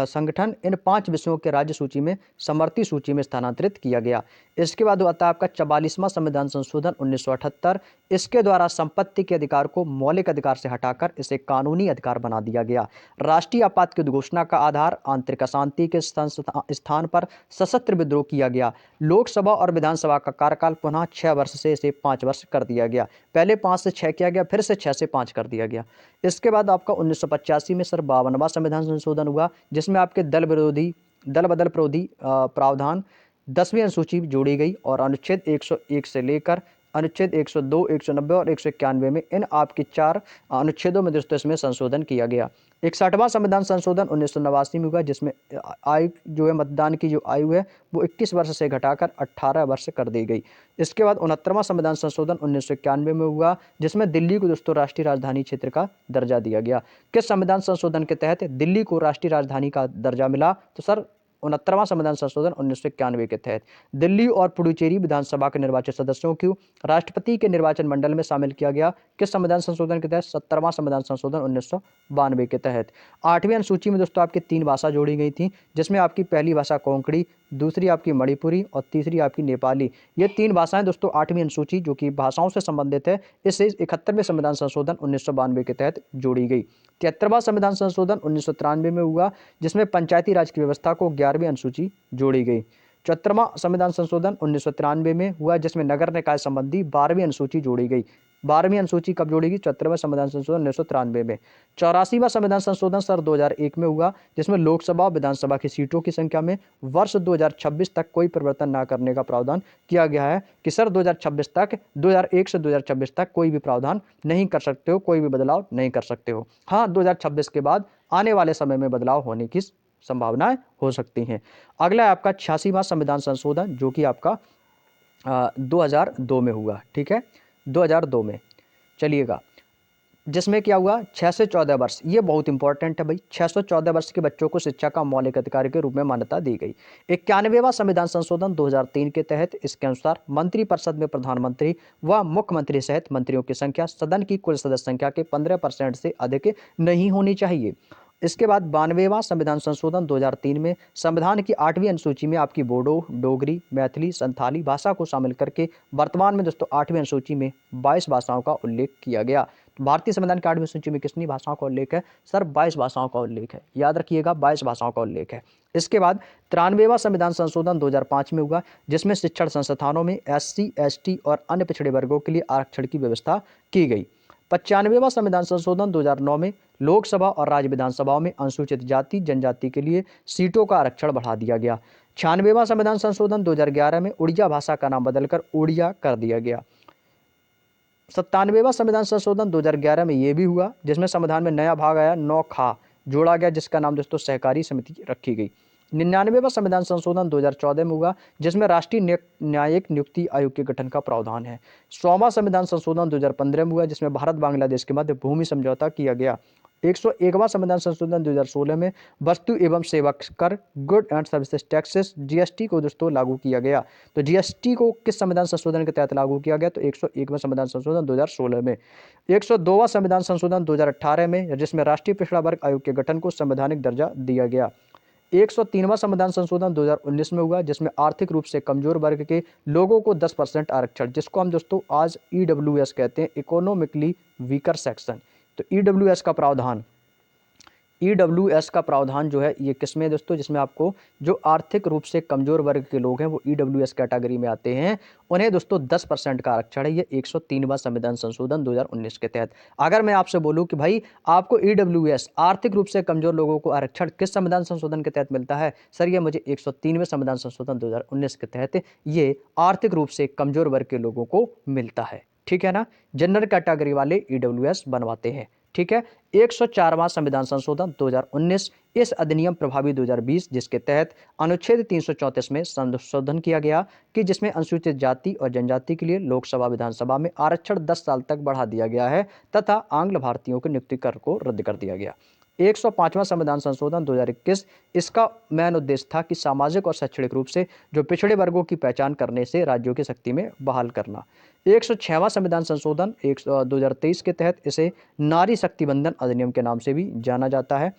संगठन इन 5 विषयों के राज्य सूची में समवर्ती सूची में स्थानांतरित किया गया। इसके बाद आता है आपका 44वां संविधान संशोधन 1978। इसके द्वारा संपत्ति के अधिकार को मौलिक अधिकार से हटाकर इसे कानूनी अधिकार बना दिया गया। राष्ट्रीय आपात की उद्घोषणा का आधार आंतरिक अशांति के स्थान पर सशस्त्र विद्रोह किया गया। लोकसभा और विधानसभा का कार्यकाल पुनः 6 वर्ष से इसे 5 वर्ष कर दिया गया। पहले 5 से 6 किया गया, फिर से 6 से 5 कर दिया गया। इसके बाद आपका 1985 में सर 52वां संविधान संशोधन हुआ, जिसमें आपके दल बदल विरोधी प्रावधान 10वीं अनुसूची जोड़ी गई, और अनुच्छेद 101 से लेकर अनुच्छेद 102, 190 और 191 में इन आपके 4 अनुच्छेदों में दोस्तों इसमें संशोधन किया गया। 61वां संविधान संशोधन 1989 में हुआ, जिसमें आयु जो है मतदान की जो आयु है वो 21 वर्ष से घटाकर 18 वर्ष कर दी गई। इसके बाद 69वां संविधान संशोधन 1991 में हुआ, जिसमें दिल्ली को दोस्तों राष्ट्रीय राजधानी क्षेत्र का दर्जा दिया गया। किस संविधान संशोधन के तहत दिल्ली को राष्ट्रीय राजधानी का दर्जा मिला? तो सर 69वां संविधान संशोधन 1991 के तहत दिल्ली और पुडुचेरी विधानसभा के निर्वाचित सदस्यों को राष्ट्रपति के निर्वाचन मंडल में शामिल किया गया। किस संविधान संशोधन के तहत? 70वां संविधान संशोधन 1992 के तहत। 8वीं अनुसूची में दोस्तों आपकी 3 भाषा जोड़ी गई थी, जिसमें आपकी पहली भाषा कोंकणी, दूसरी आपकी मणिपुरी और तीसरी आपकी नेपाली। ये 3 भाषाएं दोस्तों 8वीं अनुसूची जो कि भाषाओं से संबंधित है, इससे 71वें संविधान संशोधन 1992 के तहत जोड़ी गई। 73वां संविधान संशोधन 1993 में हुआ, जिसमें पंचायती राज की व्यवस्था को 11वीं अनुसूची जोड़ी गई। 74वां संविधान संशोधन 1993 में हुआ, जिसमें नगर निकाय संबंधी 12वीं अनुसूची जोड़ी गई। 12वीं अनुसूची कब जोड़ी गई? 74वें संविधान संशोधन 1993 में। 84वां संविधान संशोधन सर 2001 में हुआ, जिसमें लोकसभा विधानसभा की सीटों की संख्या में वर्ष 2026 तक कोई परिवर्तन न करने का प्रावधान किया गया है कि सर 2026 तक 2001 से 2026 तक कोई भी प्रावधान नहीं कर सकते हो, कोई भी बदलाव नहीं कर सकते हो। हाँ, 2026 के बाद आने वाले समय में बदलाव होने की संभावनाएं हो सकती हैं। अगला है आपका 86वां संविधान संशोधन, जो कि आपका 2002 में हुआ। ठीक है, 2002 में चलिएगा, जिसमें क्या हुआ? 6 से 14 वर्ष, ये बहुत इंपॉर्टेंट है भाई। 6 से 14 वर्ष के बच्चों को शिक्षा का मौलिक अधिकार के रूप में मान्यता दी गई। 91वां संविधान संशोधन 2003 के तहत इसके अनुसार मंत्रिपरिषद में प्रधानमंत्री व मुख्यमंत्री सहित मंत्रियों की संख्या सदन की कुल सदस्य संख्या के 15% से अधिक नहीं होनी चाहिए। इसके बाद 92वां संविधान संशोधन 2003 में संविधान की 8वीं अनुसूची में आपकी बोडो, डोगरी, मैथिली, संथाली भाषा को शामिल करके वर्तमान में दोस्तों 8वीं अनुसूची में 22 भाषाओं का उल्लेख किया गया। भारतीय संविधान की 8वीं अनुसूची में कितनी भाषाओं का उल्लेख है? सर 22 भाषाओं का उल्लेख है, याद रखिएगा 22 भाषाओं का उल्लेख है। इसके बाद 93वां संविधान संशोधन 2005 में हुआ, जिसमें शिक्षण संस्थानों में SC, ST और अन्य पिछड़े वर्गों के लिए आरक्षण की व्यवस्था की गई। 95वां संविधान संशोधन 2009 में लोकसभा और राज्य विधानसभाओं में अनुसूचित जाति जनजाति के लिए सीटों का आरक्षण बढ़ा दिया गया। 96वां संविधान संशोधन 2011 में उड़िया भाषा का नाम बदलकर ओडिया कर दिया गया। 97वां संविधान संशोधन 2011 में यह भी हुआ, जिसमें संविधान में नया भाग आया 9 खा जोड़ा गया, जिसका नाम दोस्तों सहकारी समिति रखी गई। 99वां संविधान संशोधन 2014 में हुआ, जिसमें राष्ट्रीय न्यायिक नियुक्ति आयोग के गठन का प्रावधान है। 100वां संविधान संशोधन 2015 में हुआ, जिसमें भारत बांग्लादेश के मध्य भूमि समझौता किया गया। 101वां संविधान संशोधन 2016 में वस्तु एवं सेवा कर good and services taxes GST को दोस्तों लागू किया गया। तो GST को किस संविधान संशोधन के तहत लागू किया गया? तो 101वां संविधान संशोधन 2016 में। 102वां संविधान संशोधन 2018 में, जिसमें राष्ट्रीय पिछड़ा वर्ग आयोग के गठन को संवैधानिक दर्जा दिया गया। 103वां संविधान संशोधन 2019 में हुआ, जिसमें आर्थिक रूप से कमजोर वर्ग के लोगों को 10% आरक्षण, जिसको हम दोस्तों आज EWS कहते हैं, इकोनॉमिकली वीकर सेक्शन। तो EWS का प्रावधान जो है ये किसमें दोस्तों? जिसमें आपको जो आर्थिक रूप से कमजोर वर्ग के लोग हैं वो EWS कैटेगरी में आते हैं, उन्हें दोस्तों 10% का आरक्षण है। ये 103वां संविधान संशोधन 2019 के तहत। अगर मैं आपसे बोलूं कि भाई आपको EWS आर्थिक रूप से कमजोर लोगों को आरक्षण किस संविधान संशोधन के तहत मिलता है? सर ये मुझे 103वें संविधान संशोधन 2019 के तहत ये आर्थिक रूप से कमजोर वर्ग के लोगों को मिलता है। ठीक है ना, जनरल कैटेगरी वाले EWS बनवाते हैं। ठीक है, 104वां संविधान संशोधन 2019, इस अधिनियम प्रभावी 2020, जिसके तहत अनुच्छेद 334 में संशोधन किया गया कि जिसमें अनुसूचित जाति और जनजाति के लिए लोकसभा विधानसभा में आरक्षण 10 साल तक बढ़ा दिया गया है तथा आंग्ल भारतीयों के नियुक्ति कर को रद्द कर दिया गया। 105वां संविधान संशोधन 2021, इसका मेन उद्देश्य था कि सामाजिक और शैक्षणिक रूप से जो पिछड़े वर्गों की पहचान करने से राज्यों की शक्ति में बहाल करना। 106वां संविधान संशोधन 2023 के तहत इसे नारी शक्ति बंधन अधिनियम के नाम से भी जाना जाता है।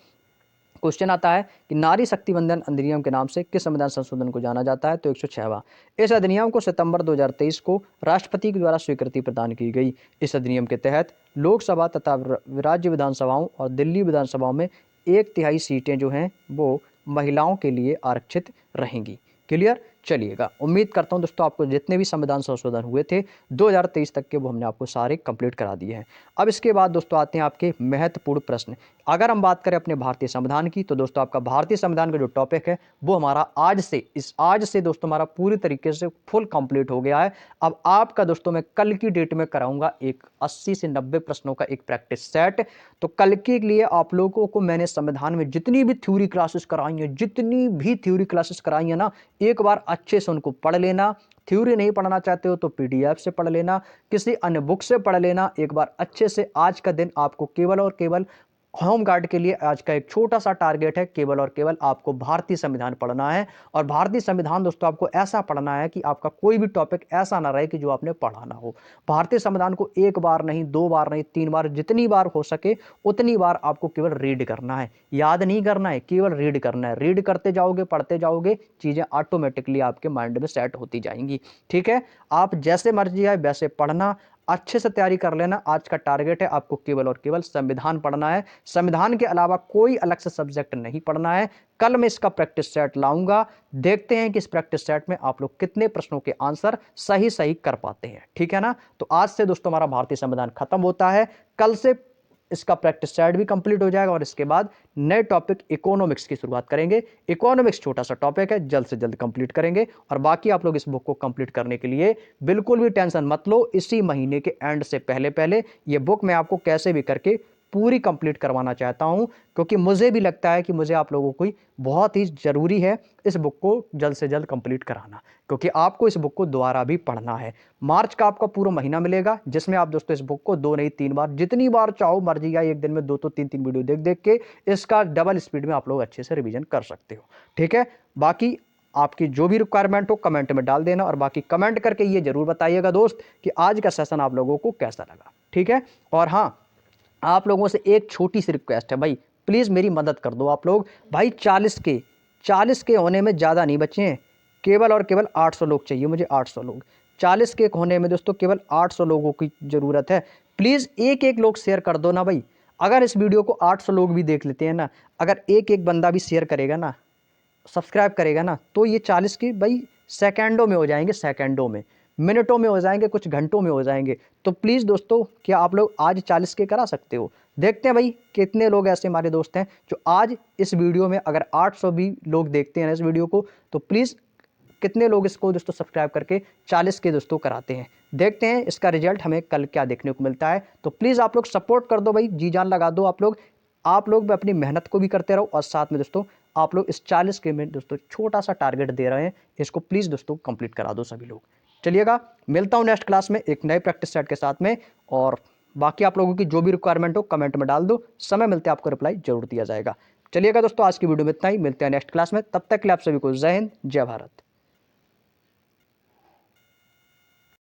क्वेश्चन आता है कि नारी शक्ति बंधन अधिनियम के नाम से किस संविधान संशोधन को जाना जाता है? तो 106वां। इस अधिनियम को सितंबर 2023 को राष्ट्रपति के द्वारा स्वीकृति प्रदान की गई। इस अधिनियम के तहत लोकसभा तथा राज्य विधानसभाओं और दिल्ली विधानसभाओं में 1/3 सीटें जो हैं वो महिलाओं के लिए आरक्षित रहेंगी। क्लियर? चलिएगा, उम्मीद करता हूं दोस्तों आपको जितने भी संविधान संशोधन हुए थे 2023 तक के वो हमने आपको सारे कंप्लीट करा दिए हैं। अब इसके बाद दोस्तों आते हैं आपके महत्वपूर्ण प्रश्न। अगर हम बात करें अपने भारतीय संविधान की, तो दोस्तों आपका भारतीय संविधान का जो टॉपिक है वो हमारा आज से दोस्तों हमारा पूरी तरीके से फुल कंप्लीट हो गया है। अब आपका दोस्तों मैं कल की डेट में कराऊंगा एक 80 से 90 प्रश्नों का एक प्रैक्टिस सेट। तो कल के लिए आप लोगों को मैंने संविधान में जितनी भी थ्योरी क्लासेस कराई है ना, एक बार अच्छे से उनको पढ़ लेना। थ्योरी नहीं पढ़ना चाहते हो तो पीडीएफ से पढ़ लेना, किसी अन्य बुक से पढ़ लेना एक बार अच्छे से। आज का दिन आपको केवल और केवल होम गार्ड के लिए आज का एक छोटा सा टारगेट है, केवल और केवल आपको भारतीय संविधान पढ़ना है। और भारतीय संविधान दोस्तों आपको ऐसा पढ़ना है कि आपका कोई भी टॉपिक ऐसा ना रहे कि जो आपने पढ़ा ना हो। भारतीय संविधान को एक बार नहीं, 2 बार नहीं, 3 बार, जितनी बार हो सके उतनी बार आपको केवल रीड करना है, याद नहीं करना है, केवल रीड करना है। रीड करते जाओगे, पढ़ते जाओगे, चीजें ऑटोमेटिकली आपके माइंड में सेट होती जाएंगी। ठीक है, आप जैसे मर्जी आए वैसे पढ़ना, अच्छे से तैयारी कर लेना। आज का टारगेट है आपको केवल और केवल संविधान पढ़ना है, संविधान के अलावा कोई अलग से सब्जेक्ट नहीं पढ़ना है। कल मैं इसका प्रैक्टिस सेट लाऊंगा, देखते हैं कि इस प्रैक्टिस सेट में आप लोग कितने प्रश्नों के आंसर सही सही कर पाते हैं। ठीक है ना, तो आज से दोस्तों हमारा भारतीय संविधान खत्म होता है, कल से इसका प्रैक्टिस सेट भी कंप्लीट हो जाएगा और इसके बाद नए टॉपिक इकोनॉमिक्स की शुरुआत करेंगे। इकोनॉमिक्स छोटा सा टॉपिक है, जल्द से जल्द कंप्लीट करेंगे। और बाकी आप लोग इस बुक को कंप्लीट करने के लिए बिल्कुल भी टेंशन मत लो, इसी महीने के एंड से पहले पहले ये बुक मैं आपको कैसे भी करके पूरी कंप्लीट करवाना चाहता हूं, क्योंकि मुझे भी लगता है कि मुझे आप लोगों को बहुत ही जरूरी है इस बुक को जल्द से जल्द कंप्लीट कराना, क्योंकि आपको इस बुक को दोबारा भी पढ़ना है। मार्च का आपका पूरा महीना मिलेगा जिसमें आप दोस्तों इस बुक को 2 नहीं 3 बार, जितनी बार चाहो मर्जी, या एक दिन में 2 तो 3 वीडियो देख देख के इसका डबल स्पीड में आप लोग अच्छे से रिवीजन कर सकते हो। ठीक है, बाकी आपकी जो भी रिक्वायरमेंट हो कमेंट में डाल देना, और बाकी कमेंट करके ये जरूर बताइएगा दोस्त कि आज का सेशन आप लोगों को कैसा लगा। ठीक है, और हाँ, आप लोगों से एक छोटी सी रिक्वेस्ट है भाई, प्लीज़ मेरी मदद कर दो आप लोग भाई। 40 के होने में ज़्यादा नहीं बचे हैं, केवल और केवल 800 लोग चाहिए मुझे, 800 लोग। 40 के होने में दोस्तों केवल 800 लोगों की ज़रूरत है। प्लीज़ एक एक लोग शेयर कर दो ना भाई। अगर इस वीडियो को 800 लोग भी देख लेते हैं ना, अगर एक एक बंदा भी शेयर करेगा ना, सब्सक्राइब करेगा ना, तो ये 40 की भाई सेकंडों में हो जाएंगे, सेकंडों में, मिनटों में हो जाएंगे, कुछ घंटों में हो जाएंगे। तो प्लीज़ दोस्तों, क्या आप लोग आज 40 के करा सकते हो? देखते हैं भाई कितने लोग ऐसे हमारे दोस्त हैं जो आज इस वीडियो में, अगर 800 भी लोग देखते हैं ना इस वीडियो को, तो प्लीज़ कितने लोग इसको दोस्तों सब्सक्राइब करके 40 के दोस्तों कराते हैं। देखते हैं इसका रिजल्ट हमें कल क्या देखने को मिलता है। तो प्लीज़ आप लोग सपोर्ट कर दो भाई, जी जान लगा दो आप लोग भी अपनी मेहनत को भी करते रहो, और साथ में दोस्तों आप लोग इस 40 के में दोस्तों छोटा सा टारगेट दे रहे हैं, इसको प्लीज़ दोस्तों कंप्लीट करा दो सभी लोग। चलिएगा, मिलता हूँ नेक्स्ट क्लास में एक नए प्रैक्टिस सेट के साथ में, और बाकी आप लोगों की जो भी रिक्वायरमेंट हो कमेंट में डाल दो, समय मिलते आपको रिप्लाई जरूर दिया जाएगा। चलिएगा दोस्तों, आज की वीडियो में इतना ही, मिलते हैं नेक्स्ट क्लास में, तब तक के लिए आप सभी को जय हिंद, जय भारत।